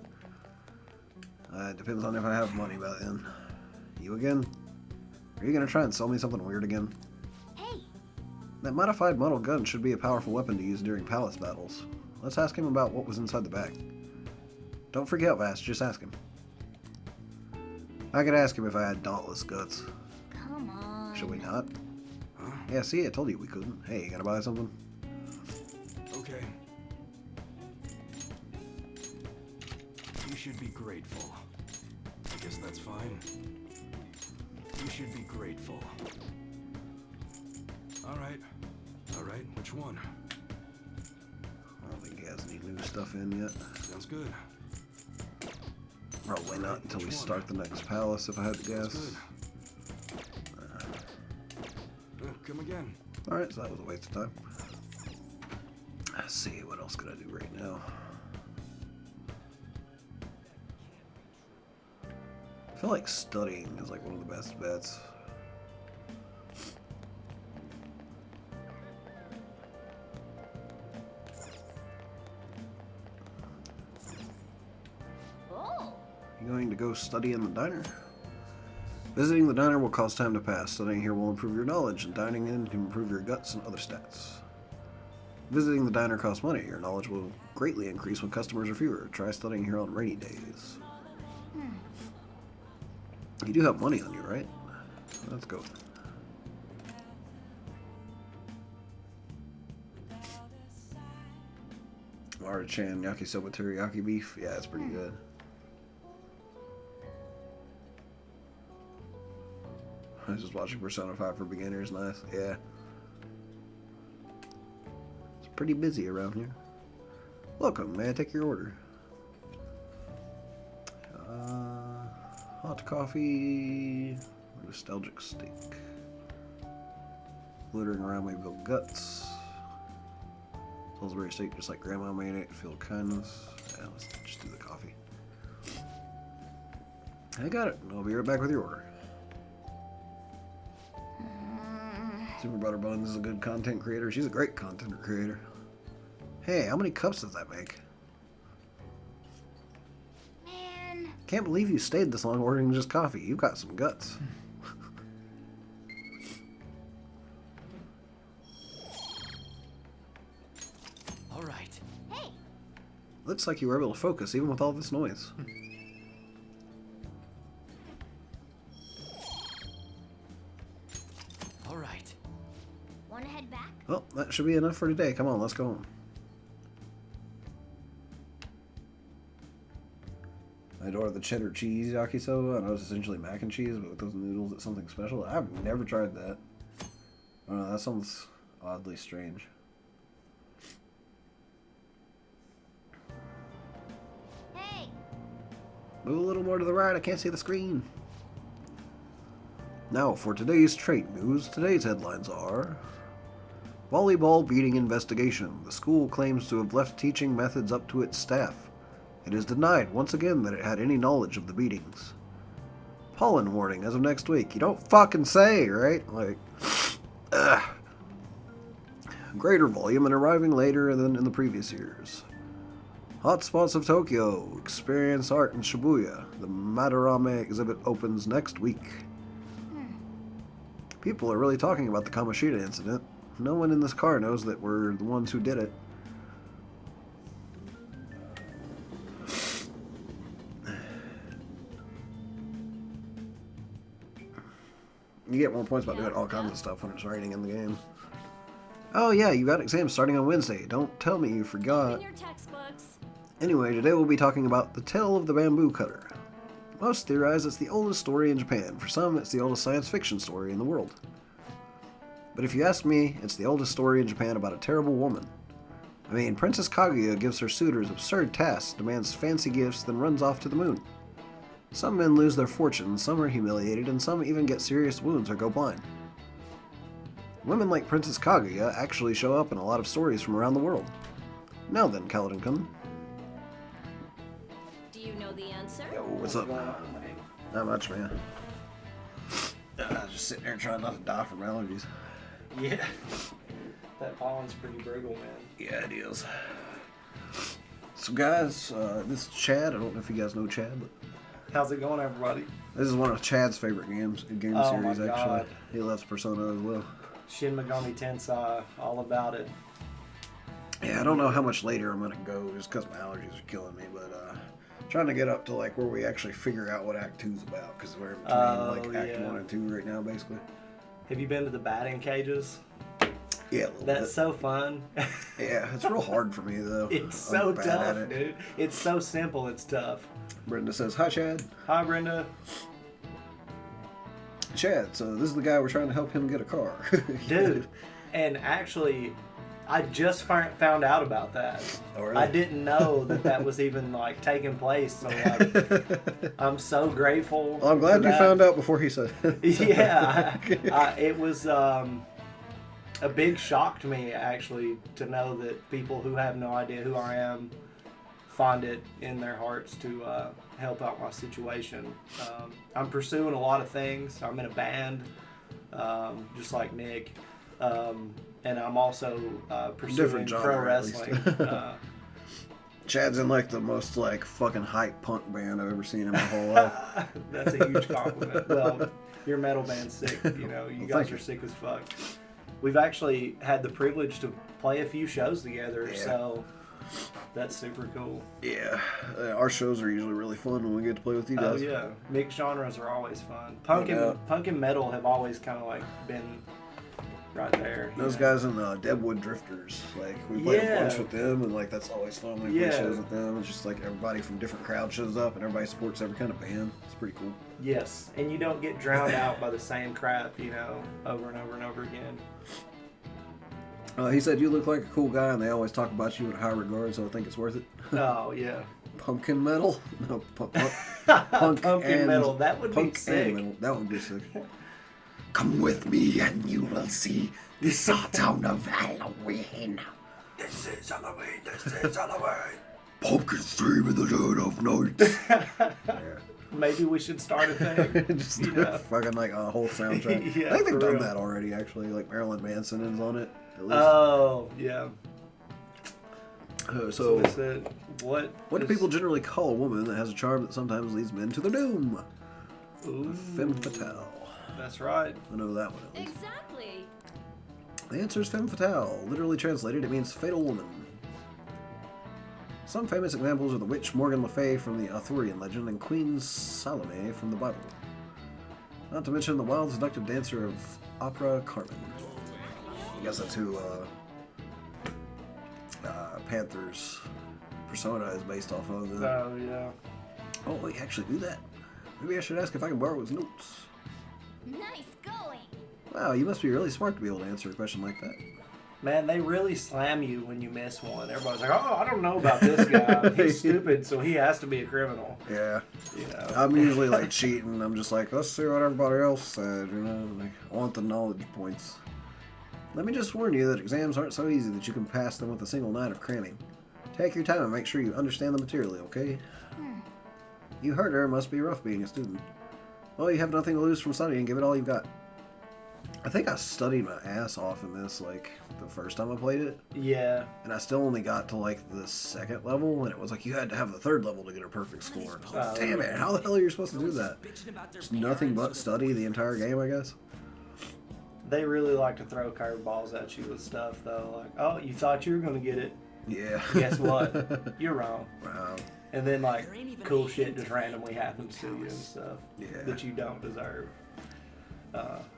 A: it depends on if I have money by then. You again? Are you gonna try and sell me something weird again?
B: hey,
A: That modified model gun should be a powerful weapon to use during palace battles. Let's ask him about what was inside the bag. Don't freak out, Vass. Just ask him. I could ask him if I had dauntless guts.
B: come on.
A: Should we not? Yeah, see, I told you we couldn't. Hey, you gonna buy something?
J: Okay. You should be grateful. I guess that's fine. You should be grateful. Alright. Alright, which one?
A: I don't think he has any new stuff in yet.
J: Sounds good.
A: Probably not until we
J: Which one?
A: start the next palace, if I had to
J: Sounds
A: guess.
J: good. Come again.
A: Alright, so that was a waste of time. Let's see, what else could I do right now? I feel like studying is like one of the best bets.
B: Oh,
A: You going to go study in the diner? Visiting the diner will cause time to pass. Studying here will improve your knowledge, and dining in can improve your guts and other stats. Visiting the diner costs money. Your knowledge will greatly increase when customers are fewer. Try studying here on rainy days. You do have money on you, right? Let's go. Mara-chan yakisoba teriyaki beef. Yeah, it's pretty good. I was just watching Persona 5 for beginners. Nice. Yeah. It's pretty busy around here. Welcome. May I take your order? Hot coffee. Nostalgic steak. Glittering around my built guts. Salisbury steak, just like Grandma made it. Feel kindness. Yeah, let's just do the coffee. I got it. I'll be right back with your order. Super Butter Buns is a good content creator. She's a great content creator. Hey, how many cups does that make?
B: man.
A: Can't believe you stayed this long ordering just coffee. You've got some guts.
F: All right.
B: Hey,
A: Looks like you were able to focus even with all this noise.
F: All right.
B: wanna head back?
A: Well, that should be enough for today. Come on, let's go home. I'd order the cheddar cheese yakisoba. I know it's essentially mac and cheese, but with those noodles, it's something special. I've never tried that. I don't know, that sounds oddly strange.
B: Hey,
A: Move a little more to the right, I can't see the screen. Now, for today's trade news, today's headlines are... Volleyball beating investigation. The school claims to have left teaching methods up to its staff. It is denied once again that it had any knowledge of the beatings. Pollen warning as of next week. You don't fucking say, right? Like, ugh. Greater volume and arriving later than in the previous years. Hotspots of Tokyo. Experience art in Shibuya. The Madarame exhibit opens next week. People are really talking about the Kamoshida incident. No one in this car knows that we're the ones who did it. You get more points by doing all kinds of stuff when it's raining in the game. Oh yeah, you got exams starting on Wednesday. Don't tell me you forgot.
D: In your textbooks.
A: Anyway, today we'll be talking about the Tale of the Bamboo Cutter. Most theorize it's the oldest story in Japan. For some, it's the oldest science fiction story in the world. But if you ask me, it's the oldest story in Japan about a terrible woman. I mean, Princess Kaguya gives her suitors absurd tasks, demands fancy gifts, then runs off to the moon. Some men lose their fortunes, some are humiliated, and some even get serious wounds or go blind. Women like Princess Kaguya actually show up in a lot of stories from around the world. Now then, Kaladin-kun.
B: do you know the answer?
A: Yo, what's up? Not much, man. Just sitting there trying not to die from allergies.
G: Yeah. That pollen's pretty brutal, man.
A: Yeah, it is. So guys, this is Chad. I don't know if you guys know Chad, but
G: How's it going, everybody?
A: this is one of Chad's favorite game
G: Oh my
A: series, actually.
G: God.
A: He loves Persona as well.
G: Shin Megami Tensei, all about it.
A: Yeah, I don't know how much later I'm going to go just because my allergies are killing me, but trying to get up to like where we actually figure out what Act 2's about, because we're in between Act 1 and 2 right now, basically.
G: Have you been to the batting cages?
A: Yeah, a little
G: That's
A: bit.
G: so fun.
A: Yeah, it's real hard for me, though.
G: It's
A: I'm
G: so
A: bad
G: tough,
A: at it.
G: dude. It's so simple, it's tough.
A: Brenda says, hi, Chad.
G: Hi, Brenda.
A: Chad, so this is the guy we're trying to help him get a car.
G: Dude, and actually, I just found out about that.
A: Oh, really?
G: I didn't know that was even like taking place. So like, I'm so grateful.
A: Well, I'm glad you found out before he said.
G: Yeah, it was a big shock to me actually to know that people who have no idea who I am find it in their hearts to help out my situation. I'm pursuing a lot of things. I'm in a band, just like Nick. And I'm also pursuing
A: Different genre,
G: pro
A: at least.
G: wrestling.
A: Chad's in like the most like fucking hype punk band I've ever seen in my whole life.
G: That's a huge compliment. Well, your metal band's sick. You know, you guys
A: thank
G: are
A: you.
G: sick as fuck. We've actually had the privilege to play a few shows together,
A: Yeah.
G: so that's super cool.
A: Yeah, our shows are usually really fun when we get to play with you
G: Oh
A: guys.
G: yeah, mixed genres are always fun. Punk and metal have always kind of like been right there.
A: Those guys in Deadwood Drifters, like we play a bunch with them, and like that's always fun when we play shows with them. It's just like everybody from different crowds shows up, and everybody supports every kind of band. It's pretty cool.
G: Yes, and you don't get drowned out by the same crap, you know, over and over and over again.
A: He said you look like a cool guy, and they always talk about you in high regard, so I think it's worth it.
G: Oh yeah.
A: Pumpkin metal? No, punk
G: Pumpkin
A: and
G: metal. That would be
A: punk
G: sick.
A: and metal. That would be sick. Come with me, and you will see this our town of Halloween. This is Halloween. This is Halloween. Pumpkins dream in the dead of night. Yeah.
G: Maybe we should start a thing.
A: Just fucking like a whole soundtrack.
G: Yeah,
A: I think they've
G: for
A: done
G: real.
A: that already, actually. Like Marilyn Manson is on it. At least.
G: Oh yeah.
A: So
G: What's that? What
A: do people generally call a woman that has a charm that sometimes leads men to their doom?
G: Ooh,
A: Femme fatale.
G: that's right.
A: I know that one at least.
D: Exactly.
A: The answer is femme fatale. Literally translated, it means fatal woman. Some famous examples are the witch Morgan Le Fay from the Arthurian legend and Queen Salome from the Bible. Not to mention the wild, seductive dancer of opera Carmen. I guess that's who Panther's persona is based off of.
G: Oh yeah.
A: Oh, we actually do that. Maybe I should ask if I can borrow his notes.
B: Nice going.
A: Wow, you must be really smart to be able to answer a question like that.
G: Man, they really slam you when you miss one. Everybody's like, "Oh, I don't know about this guy. He's stupid, so he has to be a criminal."
A: Yeah.
G: You know.
A: I'm usually like cheating. I'm just like, let's see what everybody else said, you know? Like, I want the knowledge points. Let me just warn you that exams aren't so easy that you can pass them with a single night of cramming. Take your time and make sure you understand them materially, okay? You heard her. It must be rough being a student. Well, you have nothing to lose from studying. Give it all you've got. I think I studied my ass off in this, like, the first time I played it.
G: Yeah.
A: And I still only got to, like, the second level, and it was like you had to have the third level to get a perfect score. And I was like, damn it, how the hell are you supposed to do that? Just nothing but study the entire game, I guess?
G: They really like to throw curveballs at you with stuff, though. Like, oh, you thought you were going to get it.
A: Yeah.
G: Guess what? You're wrong.
A: Wow.
G: And then, like, cool shit just randomly happens to you and stuff
A: Yeah.
G: that you don't deserve.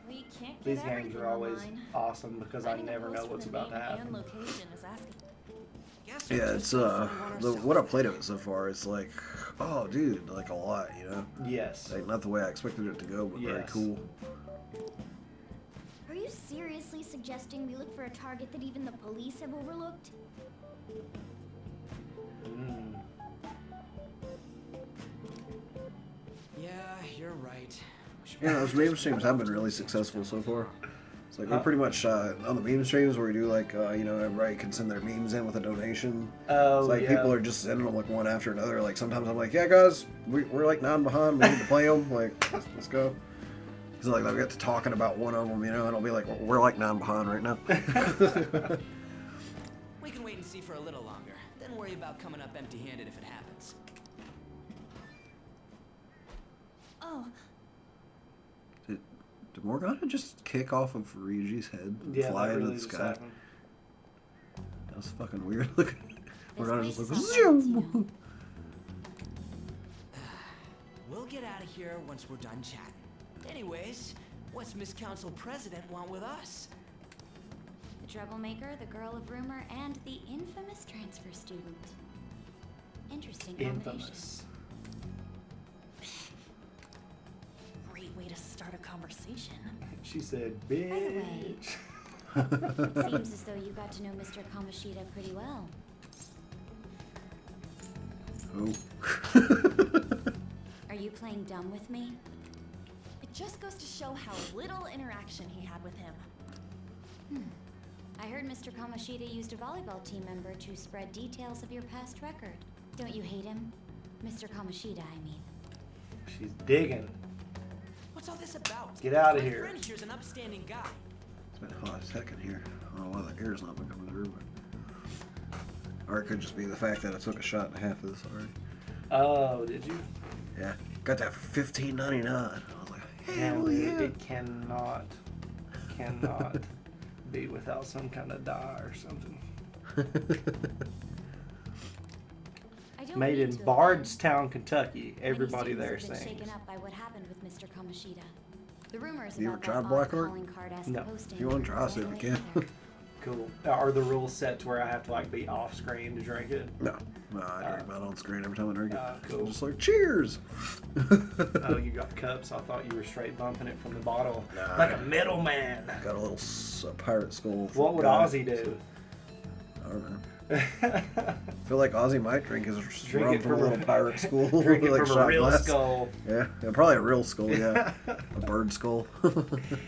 D: We can't get
G: These games
D: everything
G: are always
D: online.
G: awesome because I never know what's about to
D: And
G: happen.
D: location is asking.
A: Yeah, it's, what I played of it so far, it's like, oh, dude, like a lot, you know?
G: Yes.
A: Like, not the way I expected it to go, but very
G: Yes.
A: cool.
B: Are you seriously suggesting we look for a target that even the police have overlooked?
F: Yeah, you're right.
A: Yeah, those meme streams have been really successful so far. It's like, we pretty much, on the meme streams where we do, like, you know, everybody can send their memes in with a donation.
G: Oh,
A: It's like,
G: yeah.
A: people are just sending them, like, one after another. Like, sometimes I'm like, yeah, guys, we're like 9 behind. We need to play them. Like, let's go. Because, like, they'll get to talking about one of them, you know, and I'll be like, we're like 9 behind right now.
E: We can wait and see for a little longer. Then worry about coming up empty-handed if it happens.
B: Oh,
A: Did Morgana just kick off of Ryuji's head and
G: Yeah,
A: fly
G: that
A: into
G: really
A: the
G: just
A: sky?
G: happened.
A: That was fucking weird looking. Morgana just
B: place
A: like,
B: is not empty.
A: zoom.
E: We'll get out of here once we're done chatting. Anyways, what's Miss Council President want with us?
B: the troublemaker, the girl of rumor, and the infamous transfer student. Interesting combination.
G: Infamous.
D: Great way to start a conversation.
G: She said,
B: By the way,
G: bitch.
B: Seems as though you got to know Mr. Kamoshida pretty well.
A: Oh.
B: Are you playing dumb with me?
D: It just goes to show how little interaction he had with him.
B: I heard Mr. Kamoshida used a volleyball team member to spread details of your past record. Don't you hate him? Mr. Kamoshida, I mean.
G: She's digging.
E: What's all this about?
G: Get out of
E: My
G: here.
E: friend here's an upstanding guy.
A: It's been hot as heck in here. I don't know why the air's not been coming through. But... Or it could just be the fact that I took a shot and a half of this already.
G: Oh, did you?
A: Yeah. Got that for $15.99. I was like,
G: Damn,
A: hell
G: dude,
A: yeah.
G: it cannot be without some kind of dye or something.
B: I don't
G: Made
B: mean
G: in
B: to offend.
G: Bardstown, Kentucky.
B: Many
G: Everybody
B: students
G: there
B: have been
G: sings.
B: shaken up by what happened with Mr. Kamoshida. The rumors
A: You ever
B: about
A: tried
B: that
A: Black
B: odd
A: Heart?
B: calling card-esque
G: No.
B: posting
A: You want to try,
B: weren't
A: see if you
B: right
A: can.
B: either.
G: Cool. Are the rules set to where I have to like be off screen to drink it?
A: No. No, I drink mine on screen every time I drink it.
G: Cool.
A: I'm just like, cheers!
G: Oh, you got cups? I thought you were straight bumping it from the bottle.
A: Nah.
G: Like a middleman.
A: Got a little pirate skull.
G: What would
A: guy.
G: Ozzy do?
A: I don't know. I feel like Ozzy might drink his
G: Drink
A: rum
G: it
A: from a
G: from
A: little pirate skull.
G: Drink it
A: like
G: from a
A: shot
G: real
A: glass.
G: skull.
A: Yeah, probably a real skull, yeah. A bird skull.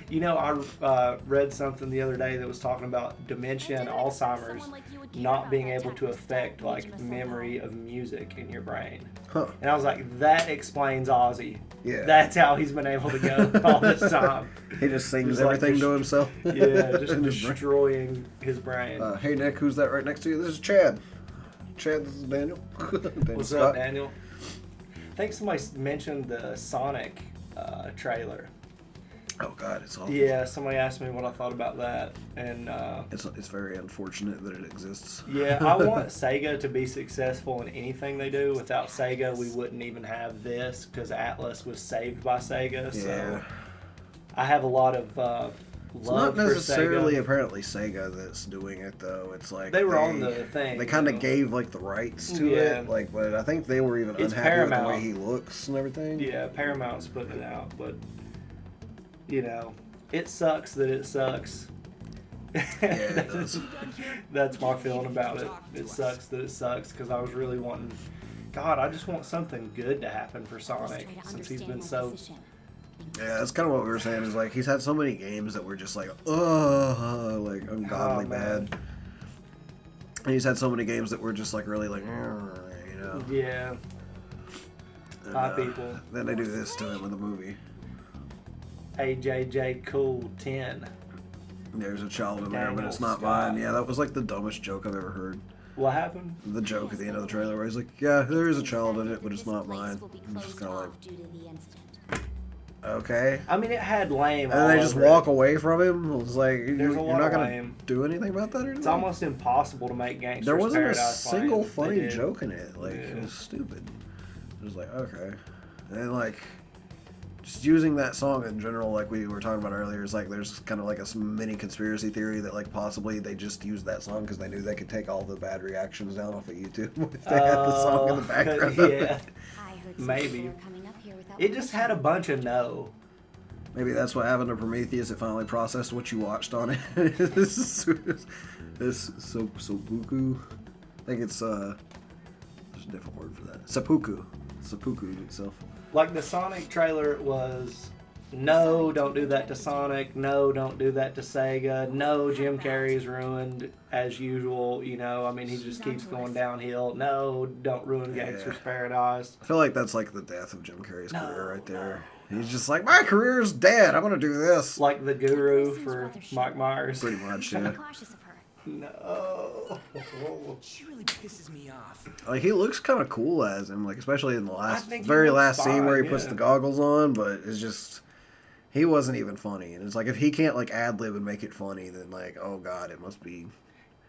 G: You know, I read something the other day that was talking about dementia and Alzheimer's not being able to affect like memory of music in your brain.
A: Huh.
G: And I was like, that explains Ozzy.
A: Yeah.
G: That's how he's been able to go all this time.
A: He just sings
G: Just like
A: everything to himself.
G: Yeah, just
A: In his brain.
G: destroying his brain.
A: Hey Nick, who's that right next to you? This is Chad. Chad, this is Daniel. Daniel
G: What's
A: Scott.
G: up, Daniel? I think somebody mentioned the Sonic trailer.
A: Oh God, it's awful.
G: Yeah, somebody asked me what I thought about that, and
A: It's very unfortunate that it exists.
G: yeah, I want Sega to be successful in anything they do. Without Sega, we wouldn't even have this because Atlas was saved by Sega. So
A: Yeah.
G: I have a lot of love
A: It's not
G: for
A: necessarily
G: Sega.
A: apparently Sega that's doing it though. It's like
G: They were on the thing,
A: They kind
G: you
A: of
G: know.
A: gave like the rights to
G: Yeah.
A: it, like, but I think they were even
G: It's
A: unhappy with the
G: Paramount.
A: way he looks and everything.
G: Yeah, Paramount's putting it out, but you know, it sucks that it sucks.
A: Yeah, it does.
G: That's my feeling about it. It sucks that it sucks because I was really wanting. God, I just want something good to happen for Sonic
B: Just try to
G: since he's
B: understand
G: been
B: my
G: so.
B: position.
A: Yeah, that's kind of what we were saying. Is like he's had so many games that were just like, like ungodly
G: Oh, man.
A: bad. And he's had so many games that were just like really like, you know.
G: Yeah.
A: And,
G: Hi, people.
A: Then they do this to him in the movie.
G: AJJ Cool 10.
A: There's a child in there, but
G: Daniel
A: it's not
G: Scott.
A: mine. Yeah, that was like the dumbest joke I've ever heard.
G: What happened?
A: The joke at the end of the trailer where he's like, yeah, there is a child in it, but it's
B: This
A: not
B: place
A: mine.
B: will be
A: I'm just
B: closed
A: kind of like,
B: off due to the incident.
A: okay.
G: I mean, it had lame.
A: And
G: all
A: then they just
G: over
A: walk
G: it.
A: away from him. It's like,
G: There's
A: you're
G: a lot
A: not
G: of
A: going to
G: lame.
A: do anything about that or anything?
G: It's almost impossible to make Gangster's
A: There wasn't a
G: Paradise
A: single
G: lame. They
A: funny
G: did.
A: joke in it. Like, it
G: Yeah.
A: was stupid. It was like, okay. And then, like, just using that song in general, like we were talking about earlier, is like there's kind of like a mini conspiracy theory that, like, possibly they just used that song because they knew they could take all the bad reactions down off of YouTube if they had the song in the background.
G: Yeah.
B: I heard some
G: Maybe.
B: people are coming up here without
G: It just had a
B: permission.
G: bunch of no.
A: Maybe that's what happened to Prometheus. It finally processed what you watched on it. this Sopuku. I think it's there's a different word for that. Seppuku. Seppuku itself.
G: Like the Sonic trailer was, no, don't do that to Sonic. No, don't do that to Sega. No, Jim Carrey's ruined as usual. You know, I mean, he just keeps going downhill. No, don't ruin Gangster's Paradise.
A: I feel like that's like the death of Jim Carrey's career right there. He's just like, my career's dead. I'm gonna do this.
G: Like the Guru for Mike Myers.
A: Pretty much,
B: Be
A: yeah.
B: cautious of her.
G: No.
E: She really pisses me off.
A: Like he looks kind of cool as him, like especially in the last,
G: think he
A: very
G: looks
A: last scene where he
G: fine,
A: puts
G: yeah.
A: the goggles on. But it's just, he wasn't even funny. And it's like if he can't like ad lib and make it funny, then like, oh god, it must be.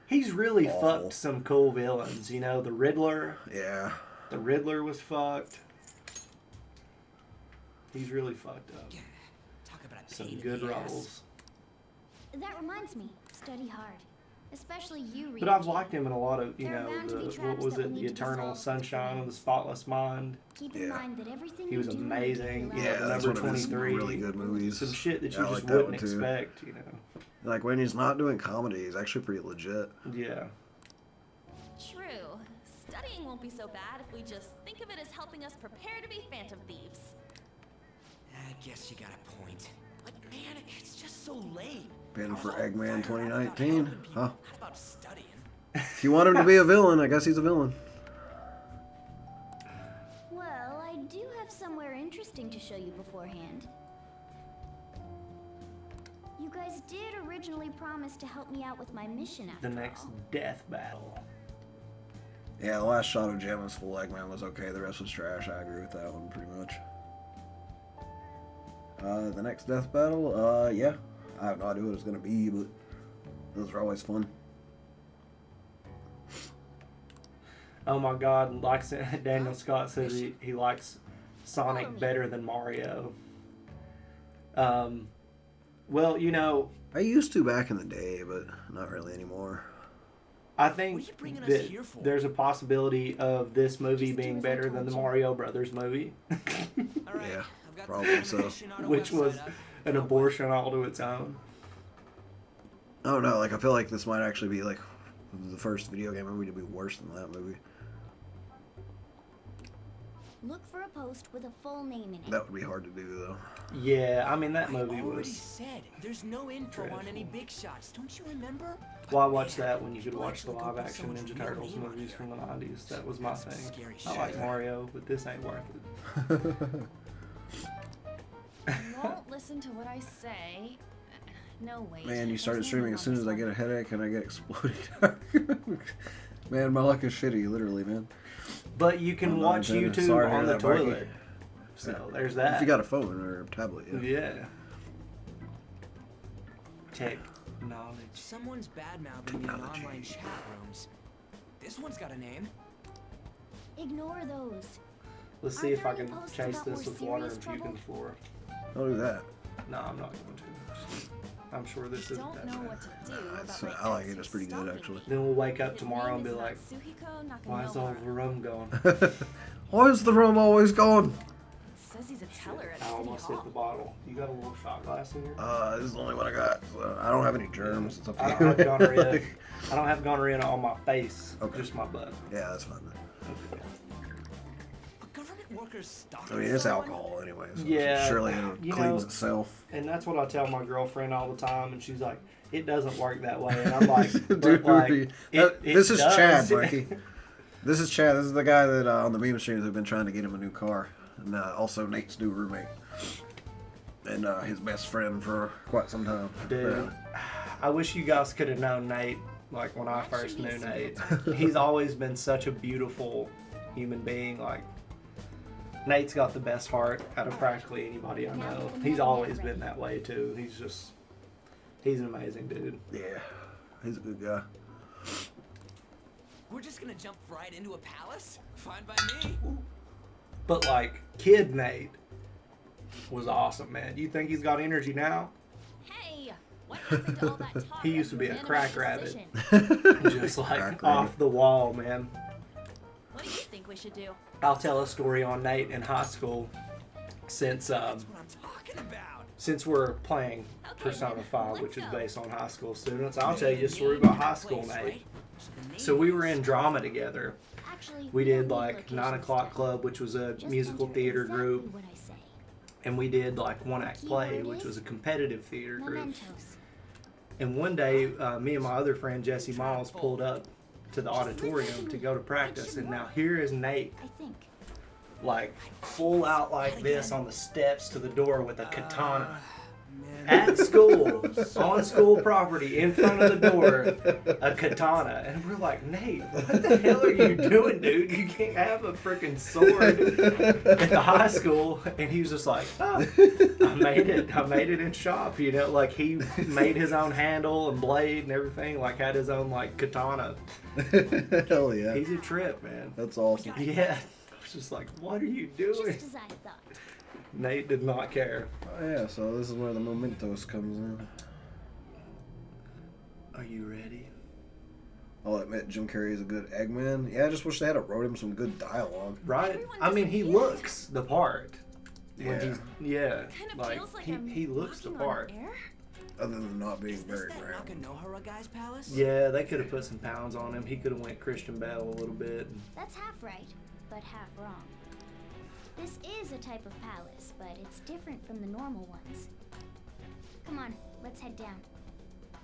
G: He's really
A: Awful.
G: fucked some cool villains. You know, the Riddler.
A: Yeah.
G: The Riddler was fucked. He's really fucked up.
E: Talk about a
G: Some
E: pain in
G: good
E: the ass.
G: roles.
B: That reminds me, study hard. Especially you,
G: But I've
B: Ryuji.
G: liked him in a lot of, you
B: There are
G: know,
B: bound to be
G: what
B: traps
G: was
B: that
G: it,
B: will
G: The
B: need to be
G: Eternal
B: solved
G: Sunshine of the
B: beforehand.
G: Spotless Mind.
B: Keep in
A: Yeah.
B: mind that everything
G: He
B: you
G: was
B: do will be
G: amazing.
B: allowed.
A: Yeah, that's
G: number
A: one of his
G: 23.
A: really good movies.
G: Some shit that
A: Yeah,
G: you
A: I
G: just
A: like that
G: wouldn't
A: one, too.
G: expect, you know.
A: Like, when he's not doing comedy, he's actually pretty legit.
G: Yeah.
D: True. Studying won't be so bad if we just think of it as helping us prepare to be Phantom Thieves.
E: I guess you got a point. But man, it's just so lame.
A: Been for Eggman 2019, huh?
E: Not about studying.
A: If you want him to be a villain, I guess he's a villain.
B: Well, I do have somewhere interesting to show you beforehand. You guys did originally promise to help me out with my mission after
G: The next
B: all.
G: death battle.
A: Yeah, the last shot of Gemma's full Eggman was okay. The rest was trash. I agree with that one pretty much. The next death battle, yeah. I have no idea what it's going to be, but those are always fun.
G: Oh my God, like Daniel Scott says he likes Sonic better than Mario. Well, you know,
A: I used to back in the day, but not really anymore.
G: I
E: What are
G: think
E: you bringing us
G: that
E: here for?
G: there's a possibility of this movie
B: Just do
G: being
B: as I
G: better
B: told
G: than the
B: you.
G: Mario Brothers movie,
E: All right,
A: Yeah,
E: I've got
A: probably
E: the
A: so.
E: information on our
G: which was
E: website up.
G: an abortion all to its own.
A: I don't know, like, I feel like this might actually be, like, the first video game movie to be worse than that movie.
B: Look for a post with a full name in it.
A: That would be hard to do, though.
G: Yeah, I mean that
E: I
G: movie
E: already
G: was.
E: said there's no info on any big shots. Don't you remember?
G: Well, I
E: But
G: watched
E: man,
G: that when you could
E: people
G: watch the
E: actually go
G: live
E: put
G: action
E: someone's
G: Ninja
E: real
G: Turtles
E: name on
G: movies
E: here.
G: from the 90s. That was my
E: That's some
G: thing.
E: scary
G: I like
E: shit.
G: Mario, but this ain't worth it.
D: You won't listen to what I say. No, wait.
A: Man, you
D: there's
A: started
D: no
A: streaming
D: name
A: as
D: on
A: soon as
D: this
A: I get a
D: one.
A: headache and I get exploding. Man, my luck is shitty, literally, man.
G: But you can
A: I'm not
G: watch
A: intending.
G: YouTube
A: Sorry to
G: on
A: hear
G: the
A: that, Mikey.
G: toilet. So there's that.
A: If you got a phone or a tablet, yeah.
G: Yeah. Technology.
E: Someone's bad-mouthing me in online chat rooms. This one's got a name.
B: Ignore those.
G: Let's
B: Are
G: see if
B: there
G: I
B: any
G: can
B: posts
G: chase
B: about
G: this
B: more
G: with water
B: serious
G: and puke in
B: trouble?
G: the floor.
A: Don't do that.
G: No, I'm not going to. I'm sure this isn't
D: Don't
G: that
D: know
G: bad.
D: what to do
A: It's,
D: about my
A: I like it.
D: ex
A: It's pretty good,
D: stalking
A: actually.
D: me.
G: Then we'll wake up
D: His
G: tomorrow and
D: name
G: be
D: is
G: like,
D: Natsuhiko
G: why is all the
D: Nakamura.
G: rum gone?
A: Why is the rum always gone?
D: Says he's a teller at
G: I
D: City
G: almost hit
D: Hall.
G: the bottle. You got a little shot glass in here?
A: This is the only one I got. So I don't have any germs. It's up to
G: I
A: you.
G: don't have gonorrhea. I don't have gonorrhea on my face.
A: Okay.
G: Just my butt.
A: Yeah, that's fine. Then.
E: A government worker's stalking
A: I mean, it's
E: someone?
A: alcohol anyway, so
G: Yeah,
A: surely
G: you
A: it cleans
G: know-
A: itself.
G: And that's what I tell my girlfriend all the time, and she's like, "It doesn't work that way." And I'm like,
A: Dude,
G: "But like,
A: this is
G: does."
A: Chad, Mikey. This is Chad. This is the guy that on the meme streams have been trying to get him a new car, and also Nate's new roommate, and his best friend for quite some time.
G: Dude, I wish you guys could have known Nate. Like when I
B: That
G: first
B: should be
G: knew
B: super
G: Nate,
B: fun.
G: he's always been such a beautiful human being. Like Nate's got the best heart out of practically anybody I know. He's always been that way too. He's an amazing dude.
A: Yeah, he's a good guy.
E: We're just gonna jump right into a palace? Fine by me.
G: But like kid Nate was awesome, man. You think he's got energy now?
B: Hey, what happened to all that talk?
G: He used to
B: of
G: be
B: your
G: a crack
B: anime
G: rabbit.
B: decision?
G: Just like
A: Crack
G: off
A: rabbit.
G: the wall, man.
D: What do you think we should do?
G: I'll tell a story on Nate in high school since
E: That's what I'm talking about.
G: since we're playing
B: Okay,
G: Persona
B: then,
G: 5,
B: let's
G: which is
B: go.
G: based on high school students. I'll tell you a story about high school, Nate. So we were in drama together.
B: Actually,
G: We
B: don't
G: did
B: need
G: like
B: location
G: 9 o'clock
B: stuff.
G: club, which was a
B: Just
G: musical
B: enter
G: theater
B: exactly
G: group,
B: what I say.
G: and we did like one act play,
B: Keyword
G: which
B: is
G: was a competitive theater group.
B: Mementos.
G: And one day, me and my other friend Jesse Miles pulled up to the auditorium to go to practice, and now here is Nate,
B: I think.
G: like full out like this on the steps to the door with a katana.
E: Man.
G: At school, on school property, in front of the door, a katana. And we're like, Nate, what the hell are you doing, dude? You can't have a freaking sword at the high school. And he was just like, oh, I made it in shop, you know, like he made his own handle and blade and everything, like had his own like katana.
A: Hell yeah.
G: He's a trip, man.
A: That's awesome.
G: Yeah. I was just like, what are you doing?
B: Just as I thought.
G: Nate did not care.
A: Oh, yeah, so this is where the Mementos comes in.
G: Are you ready?
A: I'll admit Jim Carrey is a good Eggman. Yeah, I just wish they had wrote him some good dialogue.
G: Right?
D: Everyone
G: I mean, he
D: disappeared.
G: looks the part. When
A: Yeah.
G: he's, yeah,
D: Kind of
G: like,
D: feels like
G: he looks the
D: walking on
G: part.
D: air.
A: Other than not being
E: Is
A: very
E: this that
A: round.
E: Nakanohara guy's palace?
G: Yeah, they could have put some pounds on him. He could have went Christian Bale a little bit.
B: That's half right, but half wrong. This is a type of palace, but it's different from the normal ones. Come on, let's head down.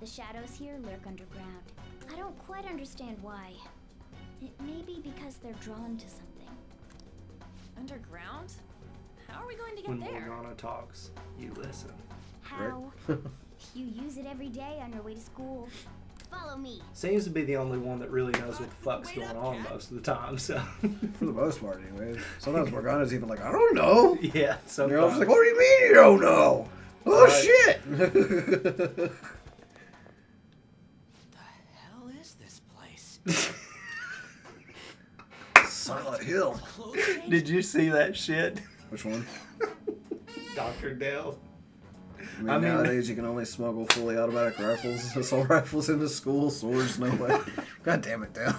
B: The shadows here lurk underground. I don't quite understand why. It may be because they're drawn to something.
D: Underground? How are we going to get
G: When
D: there?
G: Morgana talks, you listen.
B: How? You use it every day on your way to school. Follow me.
G: Seems to be the only one that really knows what the fuck's going on most of the time, so.
A: For the most part, anyways. Sometimes Morgana's even like, I don't know.
G: Yeah,
A: And you're
G: sometimes.
A: all just like, what do you mean you don't know? Oh,
G: Right.
A: shit!
E: The hell is this place?
A: Silent Hill.
E: Clothes change?
G: Did you see that shit?
A: Which one?
G: Dr. Dale.
A: I mean,
G: I mean-
A: nowadays you can only smuggle fully automatic rifles, assault rifles into school, swords, no way. God damn it, Dale.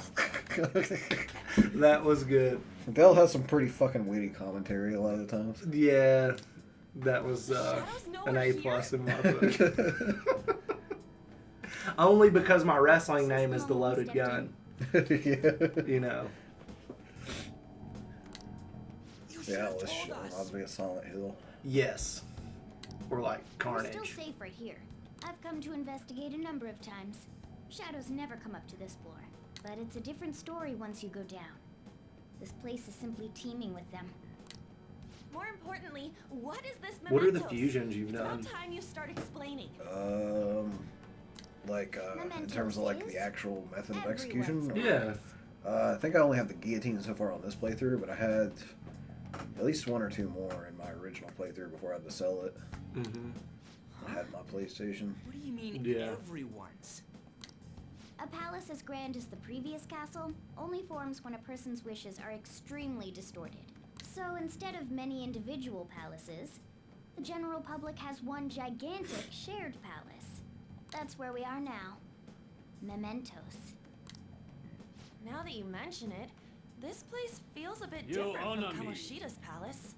G: That was good.
A: Dale has some pretty fucking witty commentary a lot of the times.
G: Yeah, that was
D: Shadows know
G: an
D: we're
G: A
D: here?
G: plus in my book. Only because my wrestling name is the Loaded Gun.
A: Yeah.
G: You know.
E: You should
A: Yeah,
E: have
A: this
E: told
A: shit
E: us.
A: reminds me of Silent Hill.
G: Yes. Or like
B: We're still
G: Carnage.
B: safe right here. I've come to investigate a number of times. Shadows never come up to this floor, but it's a different story once you go down. This place is simply teeming with them.
D: More importantly, what is this Mementos?
G: What are the fusions you've
D: It's
G: done?
D: about time you start explaining.
A: In terms of like the actual method of execution.
G: Yeah.
A: I think I only have the guillotine so far on this playthrough, but I had at least one or two more in my original playthrough before I had to sell it.
G: Mm-hmm.
A: I had my PlayStation.
E: What do you mean,
G: Yeah.
E: everyone's?
B: A palace as grand as the previous castle only forms when a person's wishes are extremely distorted. So instead of many individual palaces, the general public has one gigantic shared palace. That's where we are now. Mementos.
D: Now that you mention it, this place feels a bit
J: Yo,
D: different
J: on
D: from
J: me.
D: Kamoshida's palace.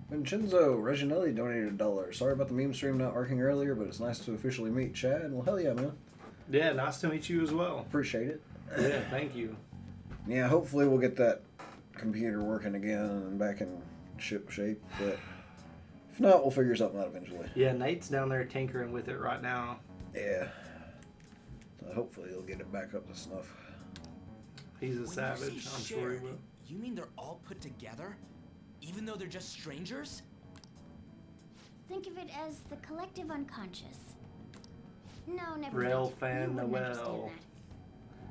A: Vincenzo Reginelli donated $1. Sorry about the meme stream not working earlier, but it's nice to officially meet Chad. Well, hell yeah, man.
G: Yeah, nice to meet you as well.
A: Appreciate it.
G: Yeah, thank you.
A: Yeah, hopefully we'll get that computer working again and back in ship shape, but if not, we'll figure something out eventually.
G: Yeah, Nate's down there tinkering with it right now.
A: Yeah. So hopefully he'll get it back up to snuff.
G: He's a
E: When you
G: savage.
E: say
G: I'm sure he
E: shared,
G: will.
E: You mean they're all put together? Even though they're just strangers?
B: Think of it as the collective unconscious. No, never
G: Rail
B: mind.
G: fan
B: You wouldn't understand
G: Noel.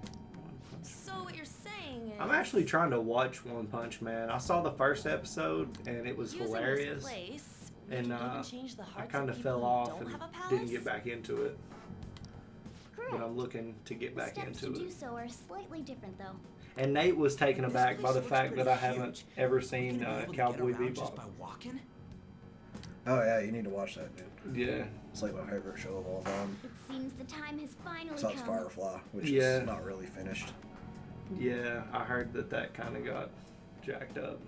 B: that.
D: So what you're saying is...
G: I'm actually trying to watch One Punch Man. I saw the first episode and it was
D: using
G: hilarious.
D: This place, we
G: And
D: can even change the
G: I
D: hearts
G: kind
D: of
G: of
D: people
G: fell
D: who
G: off
D: don't
G: and
D: have a palace?
G: didn't get back into it.
B: Correct.
G: But I'm looking to get
B: The
G: back
B: steps
G: into
B: to do
G: it.
B: so are slightly different, though.
G: And Nate was taken
E: This
G: aback by
E: place
G: the
E: looks
G: fact that
E: pretty
G: I haven't
E: huge.
G: ever
E: We're
G: seen
E: gonna be able to get
G: Cowboy
E: around just by
G: Bebop.
E: walking?
A: Oh yeah, you need to watch that, dude.
G: Yeah.
A: It's like my favorite show of all time.
B: It seems the time has finally
A: Besides
B: come.
A: Firefly, which
G: Yeah.
A: is not really finished.
G: Yeah, I heard that kind of got jacked up.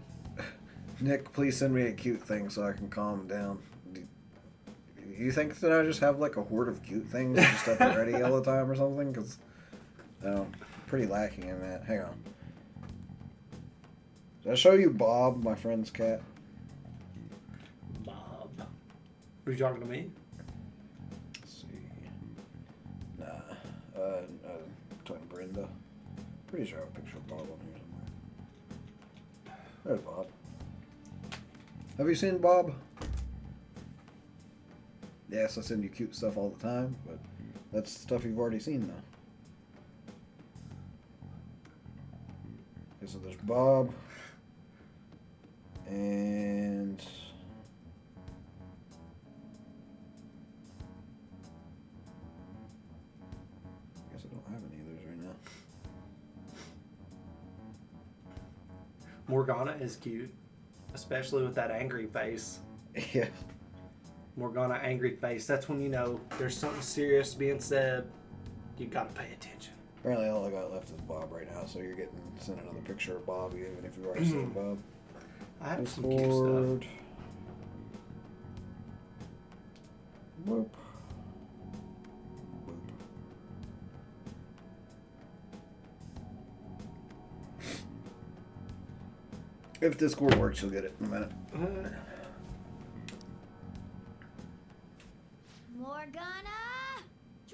A: Nick, please send me a cute thing so I can calm down. Do you think that I just have like a horde of cute things just up and ready all the time or something? Because I'm pretty lacking in that. Hang on. Did I show you Bob, my friend's cat?
G: Bob. Are you talking to me?
A: Let's see. Nah. Talking to Brenda. Pretty sure I have a picture of Bob on here somewhere. There's Bob. Have you seen Bob? Yes, I send you cute stuff all the time, but that's stuff you've already seen, though. Okay, so there's Bob. And... I guess I don't have any of those right now.
G: Morgana is cute, especially with that angry face.
A: Yeah.
G: Morgana angry face. That's when you know there's something serious being said. You gotta pay attention.
A: Apparently all I got left is Bob right now, so you're getting sent another picture of Bob even if you've already seen Bob.
G: I have some cute stuff.
A: Discord. Whoop. If Discord works, you'll get it in a minute.
B: Morgana!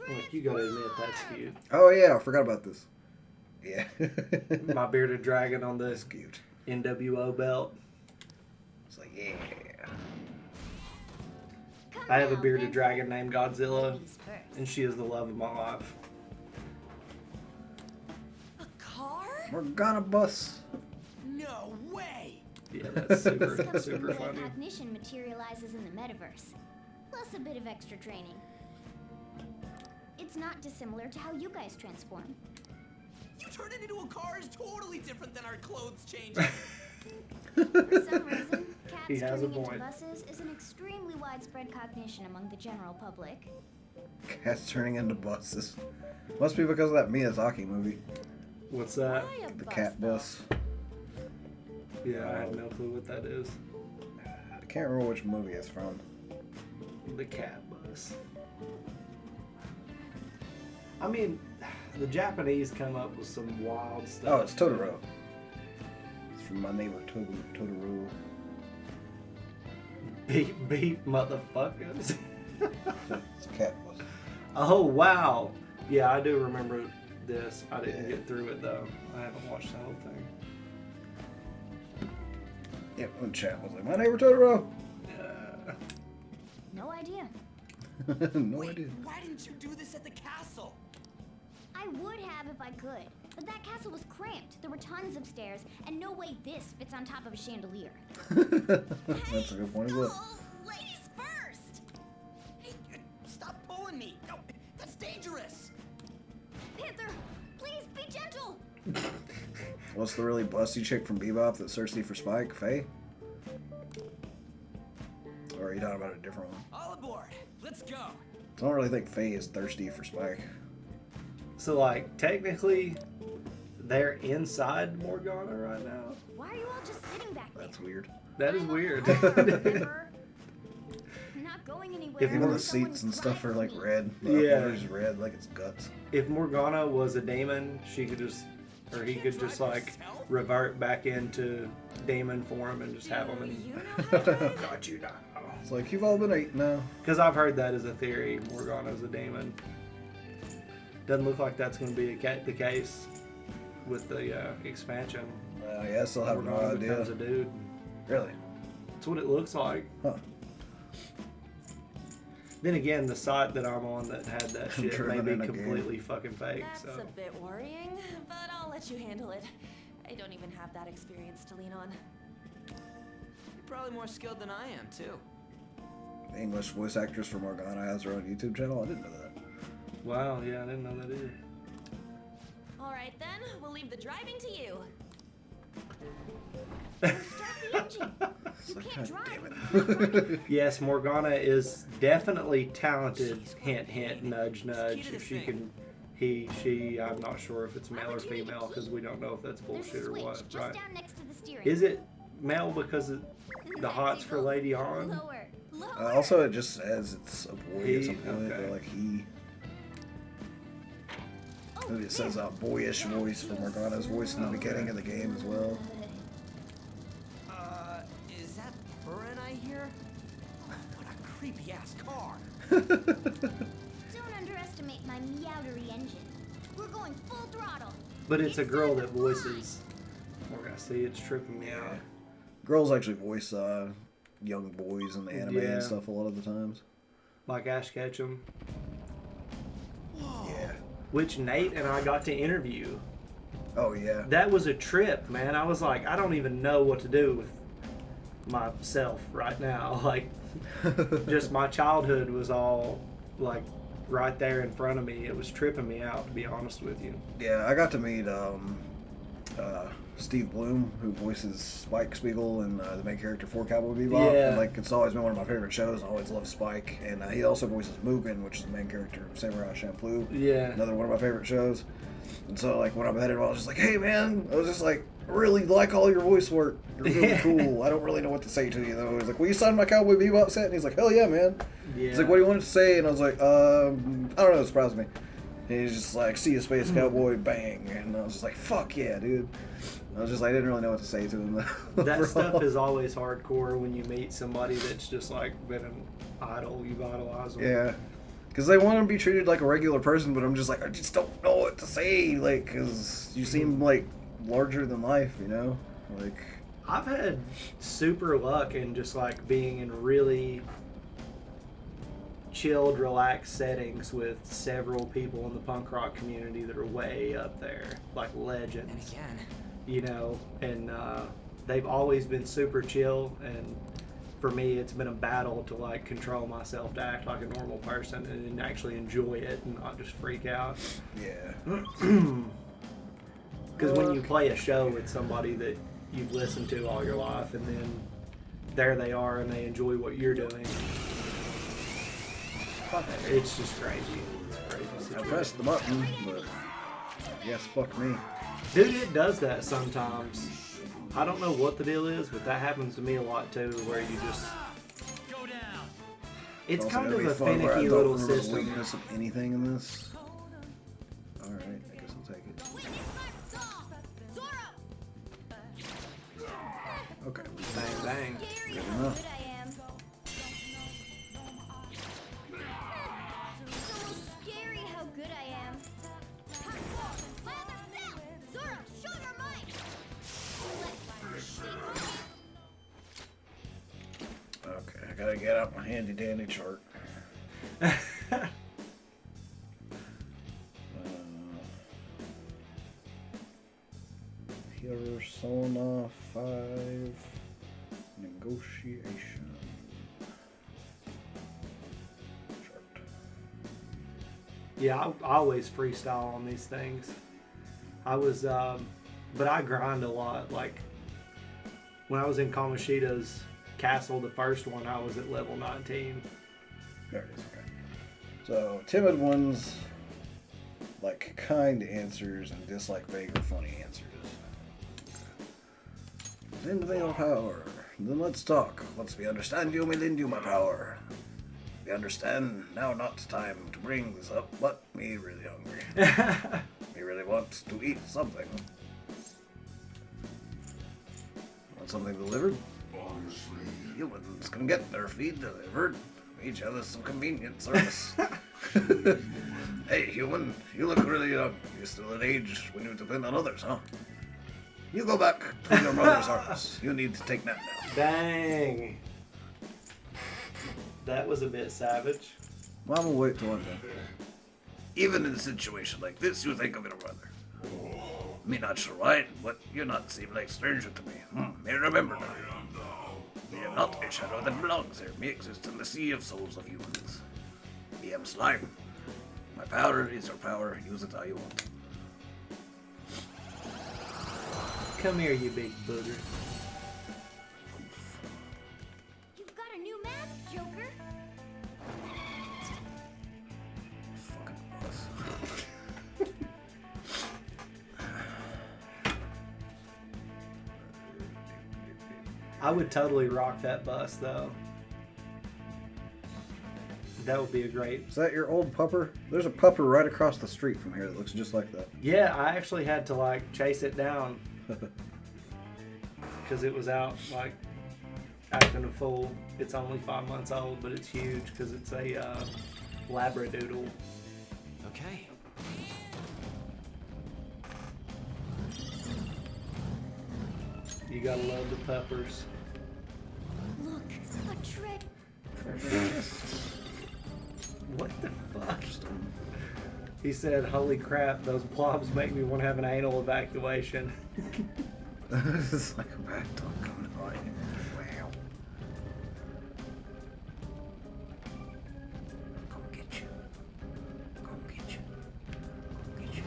G: Look, you gotta admit that's cute.
A: Oh yeah, I forgot about this. Yeah.
G: My bearded dragon on the
A: That's cute.
G: NWO belt.
A: It's like, yeah.
G: I have a bearded dragon named Godzilla,
B: Ladies first.
G: and she is the love of my life.
E: A car?
A: Morgana bus.
E: No way!
G: Yeah, that's super,
B: This comes
G: super
B: from the way
G: funny.
B: cognition materializes in the metaverse, plus a bit of extra training. It's not dissimilar to how you guys transform.
E: You turned it into a car is totally different than our clothes changing.
B: For some reason,
G: He
B: cats
G: has a
B: turning into
G: point.
B: buses is an extremely widespread cognition among the general public.
A: Cats turning into buses. Must be because of that Miyazaki movie.
G: What's that?
B: Why a
A: The
B: bus,
A: cat
B: though?
A: bus.
G: Yeah, I have no clue what that is.
A: I can't remember which movie it's from.
G: The cat bus. I mean, the Japanese come up with some wild stuff.
A: Oh, it's Totoro. It's from My Neighbor Totoro.
G: Beep, beep, motherfuckers.
A: It's a cat bus.
G: Oh, wow. Yeah, I do remember this. I didn't get through it, though. I haven't watched the whole thing.
A: Yep, when chat was like, My Neighbor Totoro.
B: No idea.
A: No
E: Wait,
A: idea.
E: why didn't you do this at the castle?
B: I would have if I could, but that castle was cramped. There were tons of stairs, and no way this fits on top of a chandelier.
A: That's a good point as well.
E: Oh, ladies first! Hey, stop pulling me! No, that's dangerous!
B: Panther, please be gentle.
A: What's the really busty chick from Bebop that's thirsty for Spike? Faye? Or are you talking about a different one?
E: All aboard! Let's go!
A: I don't really think Faye is thirsty for Spike.
G: So, like, technically, they're inside Morgana right now.
B: Why are you all just sitting back there?
A: That's weird.
G: That is weird.
B: Remember? I'm not going anywhere.
G: If
A: Even
G: more-
A: the
B: unless someone
A: seats and stuff are
B: grabs
A: like
B: me.
A: red. The
G: Yeah.
A: upholster's red like it's guts.
G: If Morgana was a demon, she could just, or he could just, like, revert back into demon form and just have them
E: You
G: in.
E: know how to drive?
G: Got you now.
A: It's like, you've all been ate now.
G: Because I've heard that as a theory. Morgana's a demon. Doesn't look like that's going to be the case with the expansion.
A: Yeah, I still have no
G: Morgana
A: idea.
G: becomes a dude.
A: Really?
G: That's what it looks like.
A: Huh.
G: Then again, the site that I'm on that had that shit may
A: Driven
G: be
A: in a game.
G: completely fucking fake.
D: That's
G: So
D: a bit worrying, but I'll let you handle it. I don't even have that experience to lean on.
E: You're probably more skilled than I am, too.
A: The English voice actress for Morgana has her own YouTube channel. I didn't know that.
G: wow, yeah, I didn't know that either.
D: All right then, we'll leave the driving to you.
B: Start the engine.
A: It's
B: You
A: like,
B: can't
A: God
B: drive.
A: damn it.
G: Yes, Morgana is definitely talented.
E: She's
G: Hint, hint, nudge,
E: key
G: nudge.
E: to the
G: If she
E: thing.
G: can, he, she. I'm not sure if it's male or
B: would you need a
G: female because
B: key?
G: we don't know if that's
B: There's
G: bullshit
B: a
G: or
B: switch
G: what.
B: just
G: Right?
B: down next to the steering.
G: Is it male because the hots for Lady On?
B: Lower. Lower.
A: Also, it just says it's a boy
G: He?
A: at some point,
G: Okay.
A: or like he.
B: Oh,
A: Maybe it says a boyish voice for Morgana's voice in the beginning of the game as well.
E: Is that purring I hear? What a creepy ass car!
B: Don't underestimate my meowdery engine. We're going full throttle.
G: But it's a girl that voices. Morgana, see, it's tripping me out.
A: Girls actually voice young boys in the anime
G: Yeah.
A: and stuff a lot of the times.
G: Like Ash Ketchum,
A: Yeah.
G: which Nate and I got to interview.
A: Oh yeah.
G: That was a trip, man. I was like, I don't even know what to do with myself right now. Like, just my childhood was all like right there in front of me. It was tripping me out, to be honest with you.
A: Yeah, I got to meet Steve Bloom, who voices Spike Spiegel and the main character for Cowboy Bebop.
G: Yeah.
A: And, like, it's always been one of my favorite shows. I always love Spike. And he also voices Mugen, which is the main character of Samurai Champloo.
G: Yeah.
A: Another one of my favorite shows. And so, like, when I met him, I was just like, hey, man. I was just like, I really like all your voice work. You're really cool. I don't really know what to say to you, though. He's like, will you sign my Cowboy Bebop set? And he's like, hell yeah, man.
G: Yeah.
A: He's like, what do you want to say? And I was like, I don't know. It surprised me. And he's just like, see a space cowboy, bang. And I was just like, fuck yeah, dude. I was just like, I didn't really know what to say to him.
G: That stuff is always hardcore when you meet somebody that's just like been an idol, you've idolized them.
A: Yeah. Because they want to be treated like a regular person, but I'm just like, I just don't know what to say. Like, because you seem like larger than life, you know? Like,
G: I've had super luck in just like being in really chilled, relaxed settings with several people in the punk rock community that are way up there, like legends.
F: And again,
G: You know, and they've always been super chill, and for me it's been a battle to like control myself to act like a normal person and actually enjoy it and not just freak out.
A: yeah.
G: Because when you play a show with somebody that you've listened to all your life, and then there they are and they enjoy what you're doing, it's just crazy.
A: I pressed the button, but yes, fuck me.
G: Dude, it does that sometimes. I don't know what the deal is, but that happens to me a lot too, where you just... It's
A: Also
G: kind
A: gonna
G: of
A: be
G: a
A: fun where I
G: finicky
A: don't
G: little
A: remember the
G: system.
A: weakness of anything in this. Alright, I guess I'll take it. Okay.
G: Bang, bang.
A: Good enough.
B: Scary how good I am. Zora, show your might.
A: Okay, I gotta get out my handy dandy chart. Persona 5 negotiation chart.
G: Yeah, I always freestyle on these things. I was, but I grind a lot. Like, when I was in Kamoshida's castle, the first one, I was at level 19.
A: There it is, okay. So, timid ones like kind answers and dislike vague or funny answers. Lend me your power. Then let's talk. Once we understand you, we lend you my power. We understand. Now not time to bring this up, but me really hungry. Me really want to eat something. Want something delivered? Humans can get their feed delivered. We jealous of convenient service. Hey, human, you look really young. You're still at age when you depend on others, huh? You go back to your mother's arms. You need to take nap now.
G: Dang. That was a bit savage.
A: Mama, wait till I'm done. Even in a situation like this, you think of your brother. Me not sure why, but you not seem like stranger to me. Me remember now. Me am not a shadow that belongs here. Me exist in the sea of souls of humans. Me am slime. My power is your power. Use it how you want.
G: Come here, you big booger.
B: You've got a new mask, Joker.
A: Fucking boss.
G: I would totally rock that bus, though. That would be a great...
A: Is that your old pupper? There's a pupper right across the street from here that looks just like that.
G: Yeah, I actually had to, like, chase it down. Because it was out, like, acting a fool. It's only 5 months old, but it's huge because it's a labradoodle.
E: Okay.
G: You gotta love the puppers.
B: Look, a tread.
G: What the fuck? He said, holy crap, those blobs make me want to have an anal evacuation.
A: It's like a Baton coming by. Wow. Come get you. Come get you. Come get you.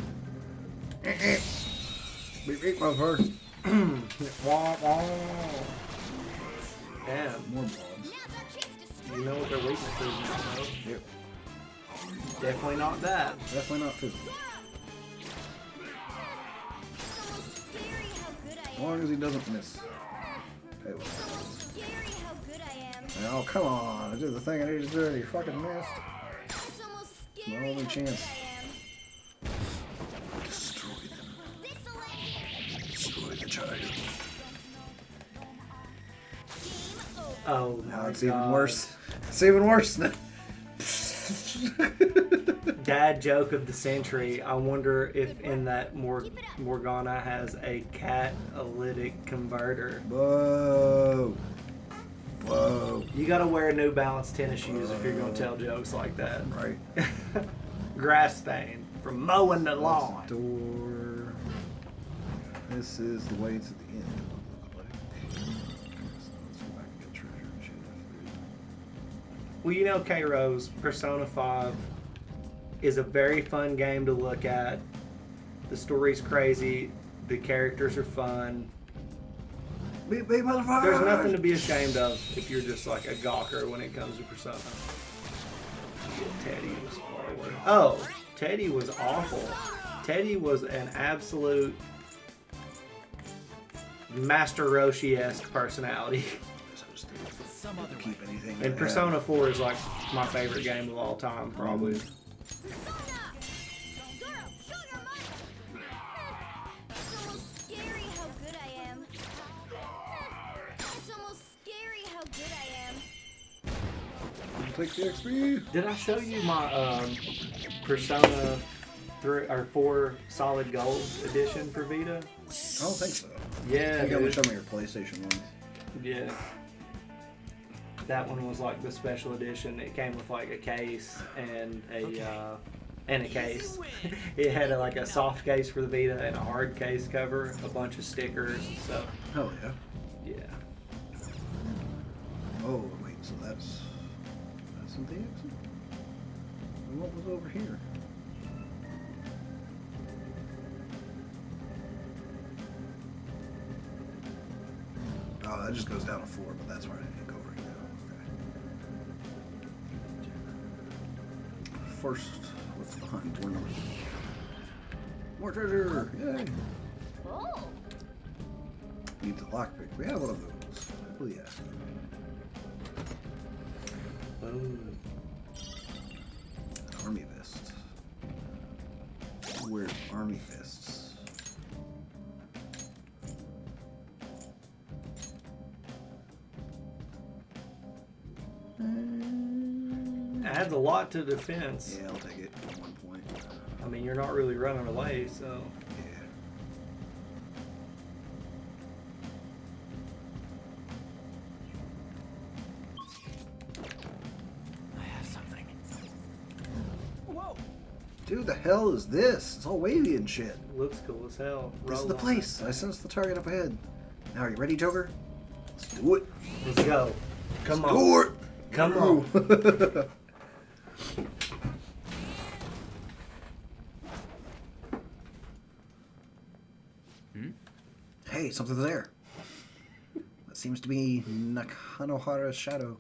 A: Beep beep, motherfucker.
G: Damn,
A: More bombs.
G: you know what their weakness is now, though.
A: Yep.
G: Definitely not that.
A: Definitely not physical.
B: Scary how good I
A: As
B: am.
A: long as he doesn't miss. Hey, well.
B: Scary how good I am.
A: Oh, come on. I did the thing I needed to do and you fucking missed.
B: It's almost
A: My
B: scary
A: only
B: how
A: chance.
B: good I am.
G: Oh,
A: Now
G: my
A: it's even
G: God.
A: worse. It's even worse now.
G: Dad joke of the century. I wonder if in that Morgana has a catalytic converter.
A: Whoa. Whoa.
G: You gotta wear New Balance tennis shoes if you're gonna tell jokes like that.
A: Right.
G: Grass stain from mowing the lawn.
A: Door. This is the way to the end. It looks like. So let's go back and get treasure and shit.
G: Well, you know, K-Rose, Persona 5 is a very fun game to look at. The story's crazy. The characters are fun.
A: Beep, beep, motherfucker!
G: There's nothing to be ashamed of if you're just like a gawker when it comes to Persona. Teddy was far worse. Oh, Teddy was awful. Teddy was an absolute Master Roshi-esque personality.
A: Keep anything.
G: And Persona 4 is like my favorite game of all time, probably.
B: It's almost scary how good I am. It's almost scary how good I am.
A: Take the XP.
G: Did I show you my Persona 3 or 4 Solid Gold edition for Vita?
A: I don't think so.
G: Yeah,
A: You gotta
G: dude.
A: show me your PlayStation ones.
G: Yeah. That one was like the special edition. It came with like a case and a case. It had like a soft case for the Vita and a hard case cover, a bunch of stickers and stuff.
A: Hell yeah.
G: Yeah.
A: Oh wait, so that's in the exit. And what was over here? Oh, that just goes down to 4, but that's where I need to go right now. Okay. First, what's behind door number 3? More treasure! Yay!
B: Oh.
A: Need the lockpick. We have one of those. Oh yeah.
G: Boom.
A: An army vest. Weird army vests.
G: Adds a lot to defense.
A: Yeah, I'll take it at 1 point.
G: I mean, you're not really running away, so.
A: Yeah.
E: I have something. Whoa!
A: Dude, the hell is this? It's all wavy and shit.
G: Looks cool as hell.
A: This is
G: Roll
A: the
G: on
A: place. I sense the target up ahead. Now, are you ready, Joker? Let's do it.
G: it. Let's go. Come on.
A: Do it.
G: Come on.
A: Hey, something's there. That seems to be Nakanohara's shadow.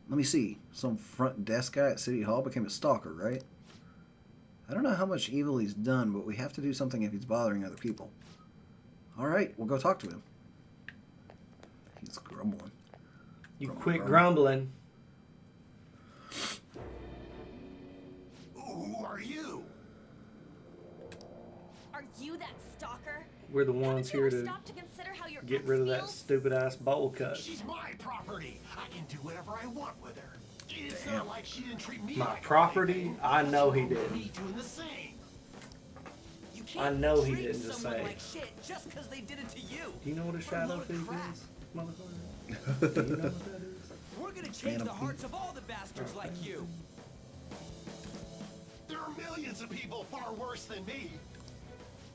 A: Let me see. Some front desk guy at City Hall became a stalker, right? I don't know how much evil he's done, but we have to do something if he's bothering other people. Alright, we'll go talk to him. He's grumbling.
G: You
A: Grumble,
G: quit
A: grumble.
G: grumbling.
H: Who are you?
D: Are you that stalker?
G: We're the ones here to
D: Stop to consider how your
G: get
D: ex
G: rid of that
D: feels?
G: stupid ass bowl cut.
H: She's my property. I can do whatever I want with her. It's
A: Damn.
H: not like she didn't treat me
G: My
H: like
G: property? I know he did.
H: Me doing the same.
E: You
G: I
E: can't
G: know he
E: treat
G: didn't just
E: someone
G: say.
E: like shit just because they did it to you.
G: Do you know what a shadow
E: load of
G: thief
E: crap.
G: is, motherfucker? Do you know what that is?
E: We're gonna change
A: Phantom
E: the hearts of all the bastards like you.
H: There are millions of people far worse than me.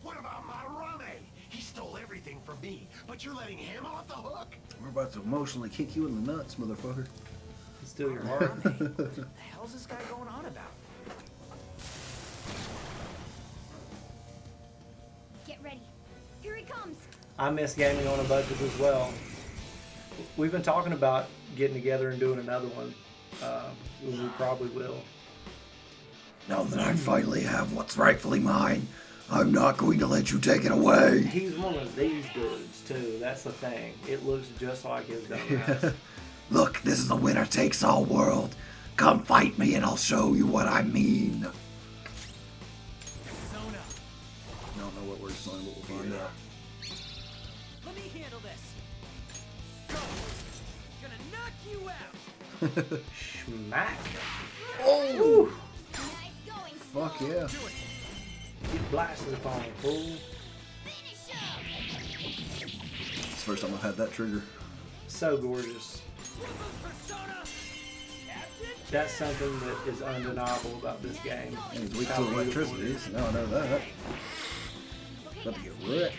H: What about my Ramen? He stole everything from me, but you're letting him off the hook?
A: We're about to emotionally kick you in the nuts, motherfucker.
G: Steal your heart.
E: What the hell's this guy going on about?
B: Get ready. Here he comes.
G: I miss gaming on a budget as well. We've been talking about getting together and doing another one. We probably will.
A: Now that I finally have what's rightfully mine, I'm not going to let you take it away.
G: He's one of these dudes too. That's the thing. It looks just like his dumbass.
A: Look, this is a winner takes all world. Come fight me and I'll show you what I mean.
E: Sona,
A: I don't know what we're saying, but we'll find out.
E: let me handle this. Go. you out.
G: Smack.
A: Oh!
B: Nice going,
A: Fuck
B: Skull.
A: yeah.
G: Get blasted upon, fool.
B: Finish him.
A: It's the first time I've had that trigger.
G: So gorgeous.
E: Persona.
G: That's something that is undeniable about this game.
A: And he's weak
G: How
A: to
G: beautiful it
A: electricity,
G: is.
A: so now I know that. About to get wrecked.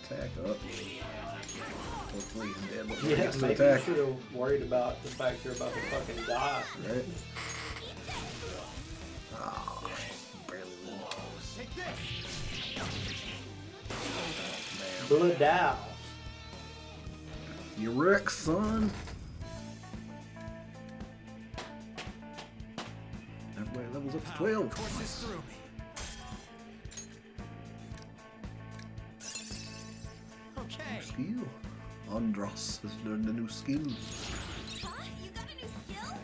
A: Attack up. Hopefully he's dead before he
G: Yeah,
A: gets to
G: maybe
A: attack.
G: you should have worried about the fact you're about to fucking die.
A: Right? Ah, barely lived.
E: Take this.
G: Blood down.
A: You wrecked, son. Everybody levels up to 12.
E: Courses through me. Okay.
A: Skill. Andros has learned a new skill.
B: Huh? You got a new skill?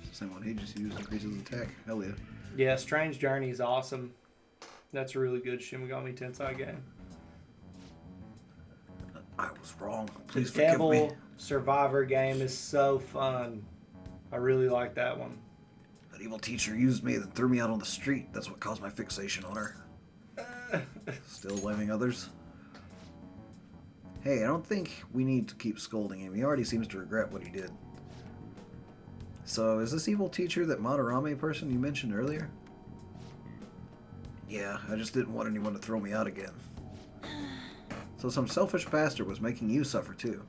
A: It's the same one he just used, increases attack. Hell yeah.
G: Yeah, Strange Journey is awesome. That's a really good Shin Megami Tensei game.
A: I was wrong. Please
G: The
A: forgive
G: Devil
A: me.
G: Survivor game is so fun. I really like that one.
A: That evil teacher used me, then threw me out on the street. That's what caused my fixation on her. Still blaming others? Hey, I don't think we need to keep scolding him. He already seems to regret what he did. So, is this evil teacher that Madarame person you mentioned earlier? Yeah, I just didn't want anyone to throw me out again. So some selfish bastard was making you suffer too.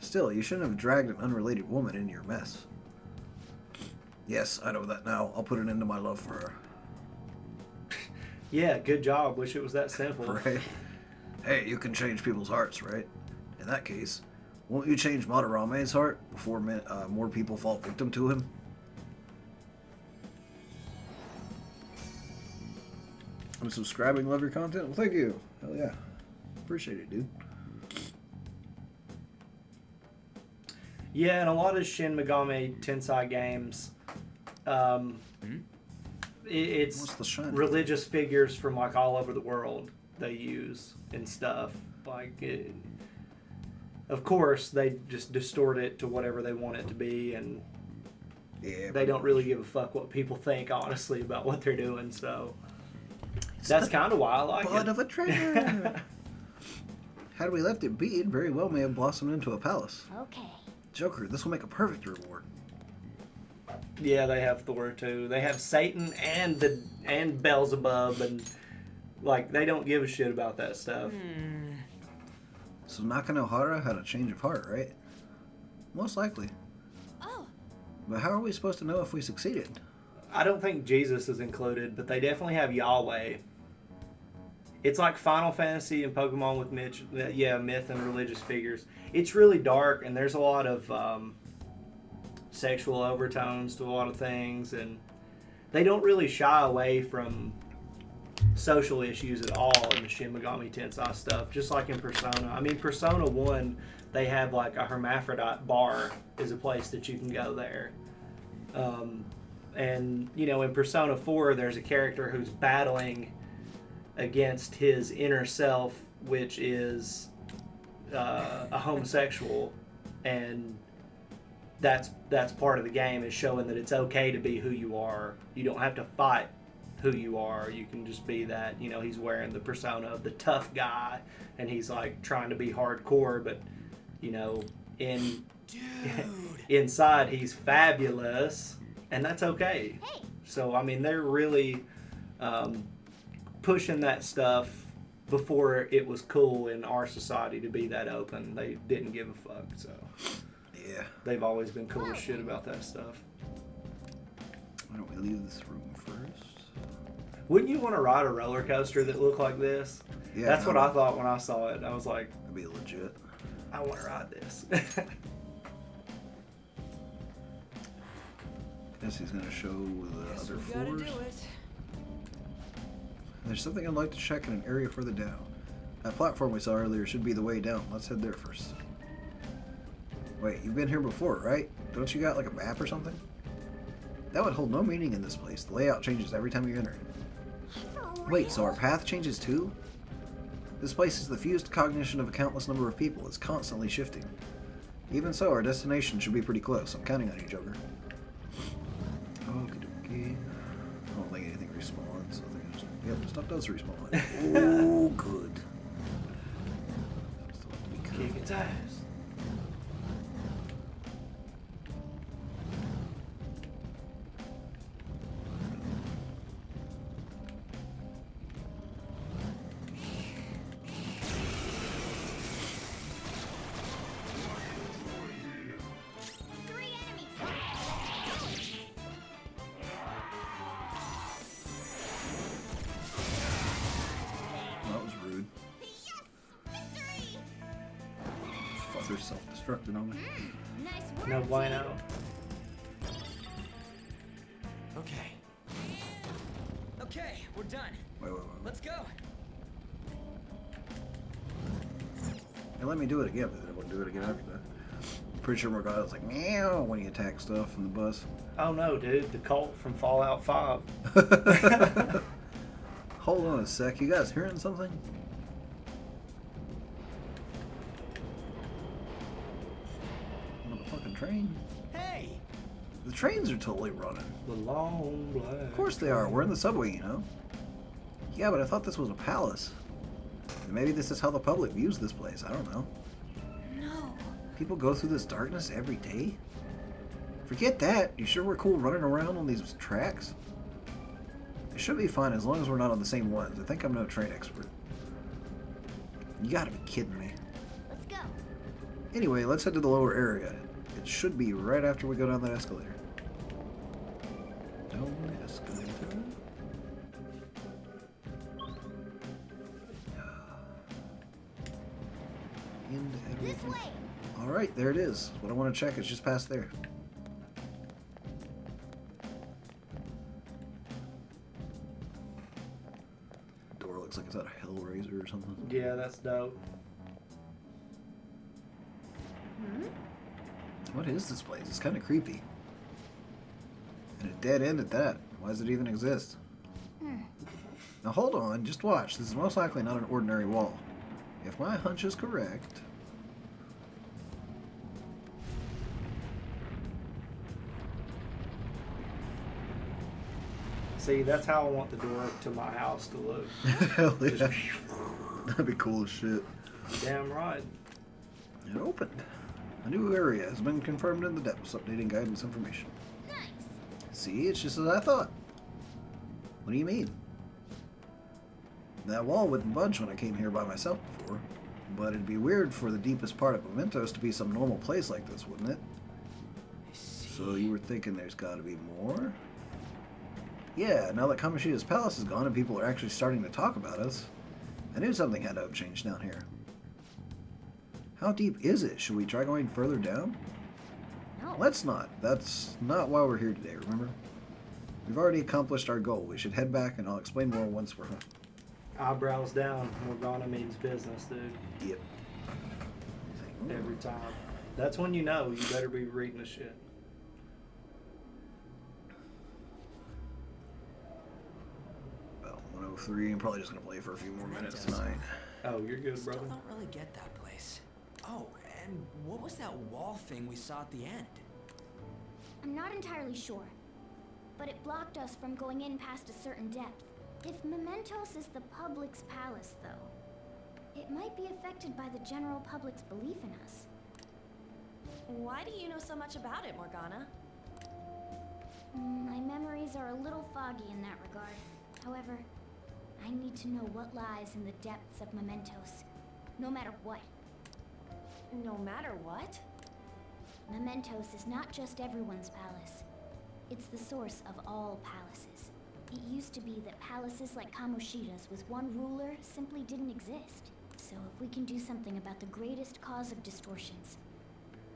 A: Still, you shouldn't have dragged an unrelated woman into your mess. Yes, I know that now. I'll put it into my love for her.
G: Yeah, good job. Wish it was that simple.
A: Right? Hey, you can change people's hearts, right? In that case, won't you change Madarame's heart before more people fall victim to him? I'm subscribing, love your content. Well, thank you. Hell yeah. Appreciate it, dude.
G: Yeah, and a lot of Shin Megami Tensei games, it's
A: What's the shiny?
G: religious figures from like all over the world they use and stuff. Of course, they just distort it to whatever they want it to be, and
A: Yeah,
G: they don't really give a fuck what people think, honestly, about what they're doing. So that's kind of why I like
A: Blood
G: it.
A: of a treasure. Had we left it be, it very well may have blossomed into a palace.
B: Okay.
A: Joker, this will make a perfect reward.
G: Yeah, they have Thor too. They have Satan and Beelzebub, and like they don't give a shit about that stuff.
A: So Nakanohara had a change of heart, right? Most likely.
B: Oh,
A: But how are we supposed to know if we succeeded?
G: I don't think Jesus is included, but they definitely have Yahweh. It's like Final Fantasy and Pokemon with myth and religious figures. It's really dark, and there's a lot of sexual overtones to a lot of things, and they don't really shy away from social issues at all in the Shin Megami Tensei stuff, just like in Persona. I mean, Persona 1, they have like a hermaphrodite bar is a place that you can go there. And, you know, in Persona 4, there's a character who's battling against his inner self, which is a homosexual, and that's part of the game, is showing that it's okay to be who you are. You don't have to fight who you are. You can just be that. You know, he's wearing the persona of the tough guy, and he's like trying to be hardcore, but you know, inside he's fabulous, and that's okay.
B: hey.
G: So I mean, they're really pushing that stuff before it was cool in our society to be that open. They didn't give a fuck, so
A: Yeah.
G: they've always been cool as shit about that stuff.
A: Why don't we leave this room first?
G: Wouldn't you want to ride a roller coaster that looked like this?
A: Yeah,
G: That's what
A: no,
G: I thought when I saw it. I was like,
A: That'd be legit.
G: I want to ride this.
A: Guess he's gonna show the
E: Guess
A: other
E: we gotta
A: floors.
E: do it.
A: There's something I'd like to check in an area further down. That platform we saw earlier should be the way down. Let's head there first. Wait, you've been here before, right? Don't you got like a map or something? That would hold no meaning in this place. The layout changes every time you enter. Wait, so our path changes too? This place is the fused cognition of a countless number of people. It's constantly shifting. Even so, our destination should be pretty close. I'm counting on you, Joker. Okie dokie. I don't think anything respawns. I think I just... Yep, stuff does respawn. Oh, good. Still have to be careful.
G: Kick its ass.
A: Self-destructed on me.
B: Nice work,
G: No bueno.
E: Okay. Okay, we're done.
A: Wait.
E: Let's go.
A: They let me do it again, but they wouldn't do it again after that. Pretty sure Morgana was like, meow, when he attacked stuff in the bus.
G: Oh no, dude, the cult from Fallout 5.
A: Hold on a sec, you guys hearing something? Motherfucking train.
E: Hey!
A: The trains are totally running.
G: The long black.
A: Of course they are. We're in the subway, you know. Yeah, but I thought this was a palace. Maybe this is how the public views this place. I don't know.
B: No.
A: People go through this darkness every day? Forget that. You sure we're cool running around on these tracks? It should be fine as long as we're not on the same ones. I think I'm no train expert. You gotta be kidding me.
B: Let's go.
A: Anyway, let's head to the lower area. It should be right after we go down that escalator. Down the escalator. Into
B: This
A: everything.
B: way.
A: Alright, there it is. What I want to check is just past there. Door looks like it's out of Hellraiser or something.
G: Yeah, that's dope.
A: What is this place? It's kind of creepy. And a dead end at that. Why does it even exist? Now hold on, just watch. This is most likely not an ordinary wall. If my hunch is correct...
G: See, that's how I want the door to my house to look.
A: Hell yeah. That'd be cool as shit.
G: Damn right.
A: It opened. A new area has been confirmed in the depths, updating guidance information.
B: Nice.
A: See, it's just as I thought. What do you mean? That wall wouldn't budge when I came here by myself before, but it'd be weird for the deepest part of Mementos to be some normal place like this, wouldn't it? So you were thinking there's gotta be more? Yeah, now that Kamoshida's palace is gone and people are actually starting to talk about us, I knew something had to have changed down here. How deep is it? Should we try going further down?
B: No.
A: Let's not. That's not why we're here today, remember? We've already accomplished our goal. We should head back and I'll explain more once we're home.
G: Eyebrows down. Morgana means business, dude.
A: Yep.
G: Every time. That's when you know you better be reading the shit.
A: About 103. I'm probably just going to play for a few more minutes tonight.
G: Oh, you're good,
E: Still
G: brother.
E: don't really get that place. Oh, and what was that wall thing we saw at the end?
B: I'm not entirely sure, but it blocked us from going in past a certain depth. If Mementos is the public's palace, though, it might be affected by the general public's belief in us.
D: Why do you know so much about it, Morgana?
B: My memories are a little foggy in that regard. However, I need to know what lies in the depths of Mementos, no matter what.
D: No matter what?
B: Mementos is not just everyone's palace. It's the source of all palaces. It used to be that palaces like Kamoshida's with one ruler simply didn't exist. So if we can do something about the greatest cause of distortions,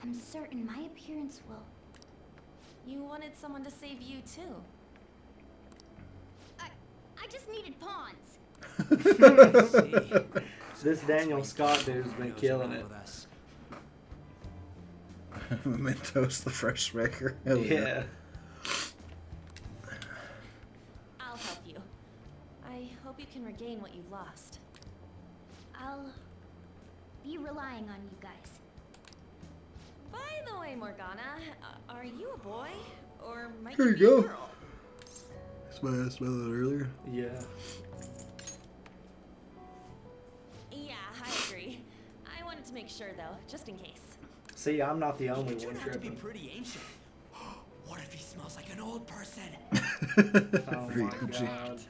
B: I'm certain my appearance will...
D: You wanted someone to save you, too.
B: I just needed pawns.
G: This Daniel Scott dude's been killing it.
A: Mementos, the fresh maker. Hell
G: Yeah.
D: I'll help you. I hope you can regain what you've lost.
B: relying on you guys.
D: By the way, Morgana, are you a boy? Or might
A: Here
D: you
A: you
D: be a
A: go.
D: girl?
A: Smell that earlier.
G: Yeah.
D: Yeah, I agree. I wanted to make sure, though, just in case.
G: See, I'm not the only
E: You
G: one
E: turn out to be
G: tripping.
E: pretty ancient. What if he smells like an old person?
G: Oh
A: Very
G: my
A: OG.
G: god.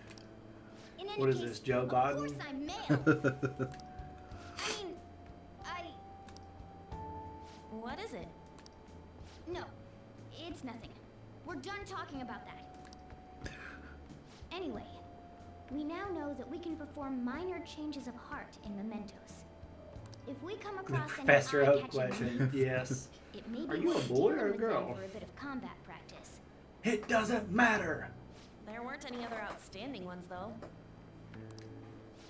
B: In any
G: What is
B: case,
G: this, Joe
B: Of
G: Biden?
B: course I'm male. I mean,
D: What is it?
B: No, it's nothing. We're done talking about that. Anyway, we now know that we can perform minor changes of heart in Mementos. If we come
G: The
B: across any
G: Professor Oak
B: eye-catching
G: question.
B: leads,
G: Yes.
B: it may
G: Are
B: be
G: you a
B: worth
G: boy or
B: dealing
G: a
B: with them
G: girl?
B: for a bit of combat practice.
G: It doesn't matter.
D: There weren't any other outstanding ones, though.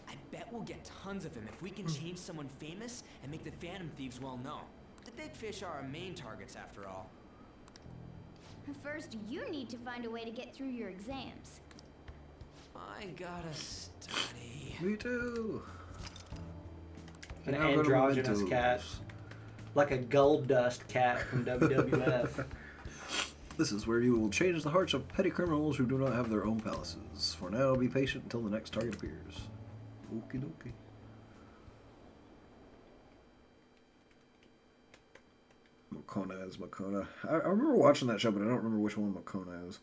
E: I bet we'll get tons of them if we can change someone famous and make the Phantom Thieves well known. The big fish are our main targets, after all.
B: First, you need to find a way to get through your exams.
E: I gotta study.
A: Me too.
G: An
A: Now go to
G: androgynous
A: Mementos.
G: cat. Like a gold dust cat from WWF.
A: This is where you will change the hearts of petty criminals who do not have their own palaces. For now, be patient until the next target appears. Okie dokie. Makona is Makona. I remember watching that show, but I don't remember which one Makona is.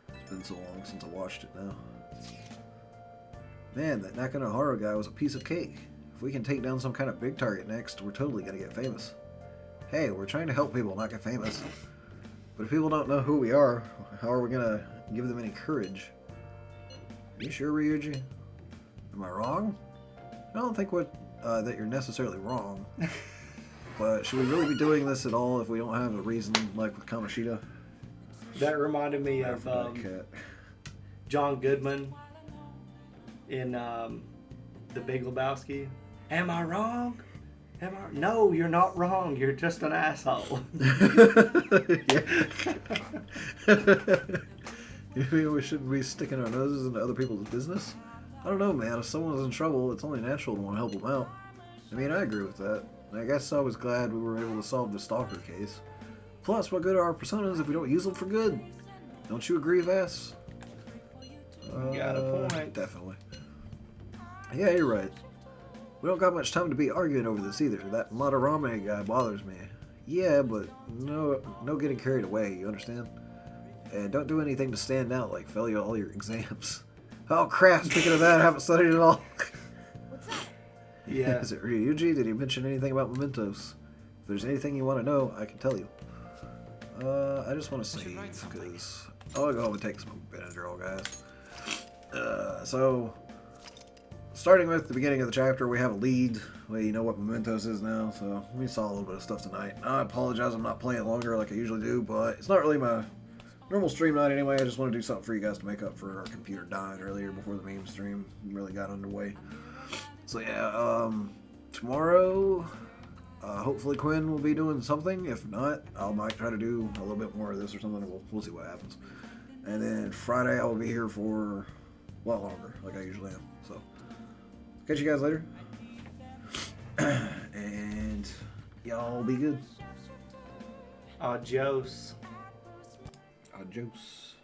A: It's been so long since I watched it now. Man, that Nakanohara guy was a piece of cake. If we can take down some kind of big target next, we're totally gonna get famous. Hey, we're trying to help people, not get famous. But if people don't know who we are, how are we gonna give them any courage? Are you sure, Ryuji? Am I wrong? I don't think that you're necessarily wrong. But should we really be doing this at all if we don't have a reason, like with Kamoshida?
G: That reminded me of
A: Cat.
G: John Goodman in The Big Lebowski. Am I wrong? No, you're not wrong. You're just an asshole.
A: You mean we shouldn't be sticking our noses into other people's business? I don't know, man. If someone's in trouble, it's only natural to want to help them out. I mean, I agree with that. I guess I was glad we were able to solve the Stalker case. Plus, what good are our personas if we don't use them for good? Don't you agree, Vass?
G: Got a point.
A: Definitely. Yeah, you're right. We don't got much time to be arguing over this either. That Ramen guy bothers me. Yeah, but no getting carried away, you understand? And don't do anything to stand out, like fail all your exams. Oh crap, speaking of that, I haven't studied at all.
B: What's that?
G: Yeah.
A: Is it Ryuji? Did he mention anything about Mementos? If there's anything you want to know, I can tell you. I just want to save, because I want to go home and take some Benadryl, guys. So, starting with the beginning of the chapter, we have a lead. We know what Mementos is now, so we saw a little bit of stuff tonight. I apologize I'm not playing longer like I usually do, but it's not really my normal stream night anyway. I just want to do something for you guys to make up for our computer dying earlier before the meme stream really got underway. So yeah, tomorrow, hopefully Quinn will be doing something. If not, I might try to do a little bit more of this or something. We'll see what happens. And then Friday I will be here for a lot longer, like I usually am. So, catch you guys later. And y'all be good.
G: Adios.
A: Adios.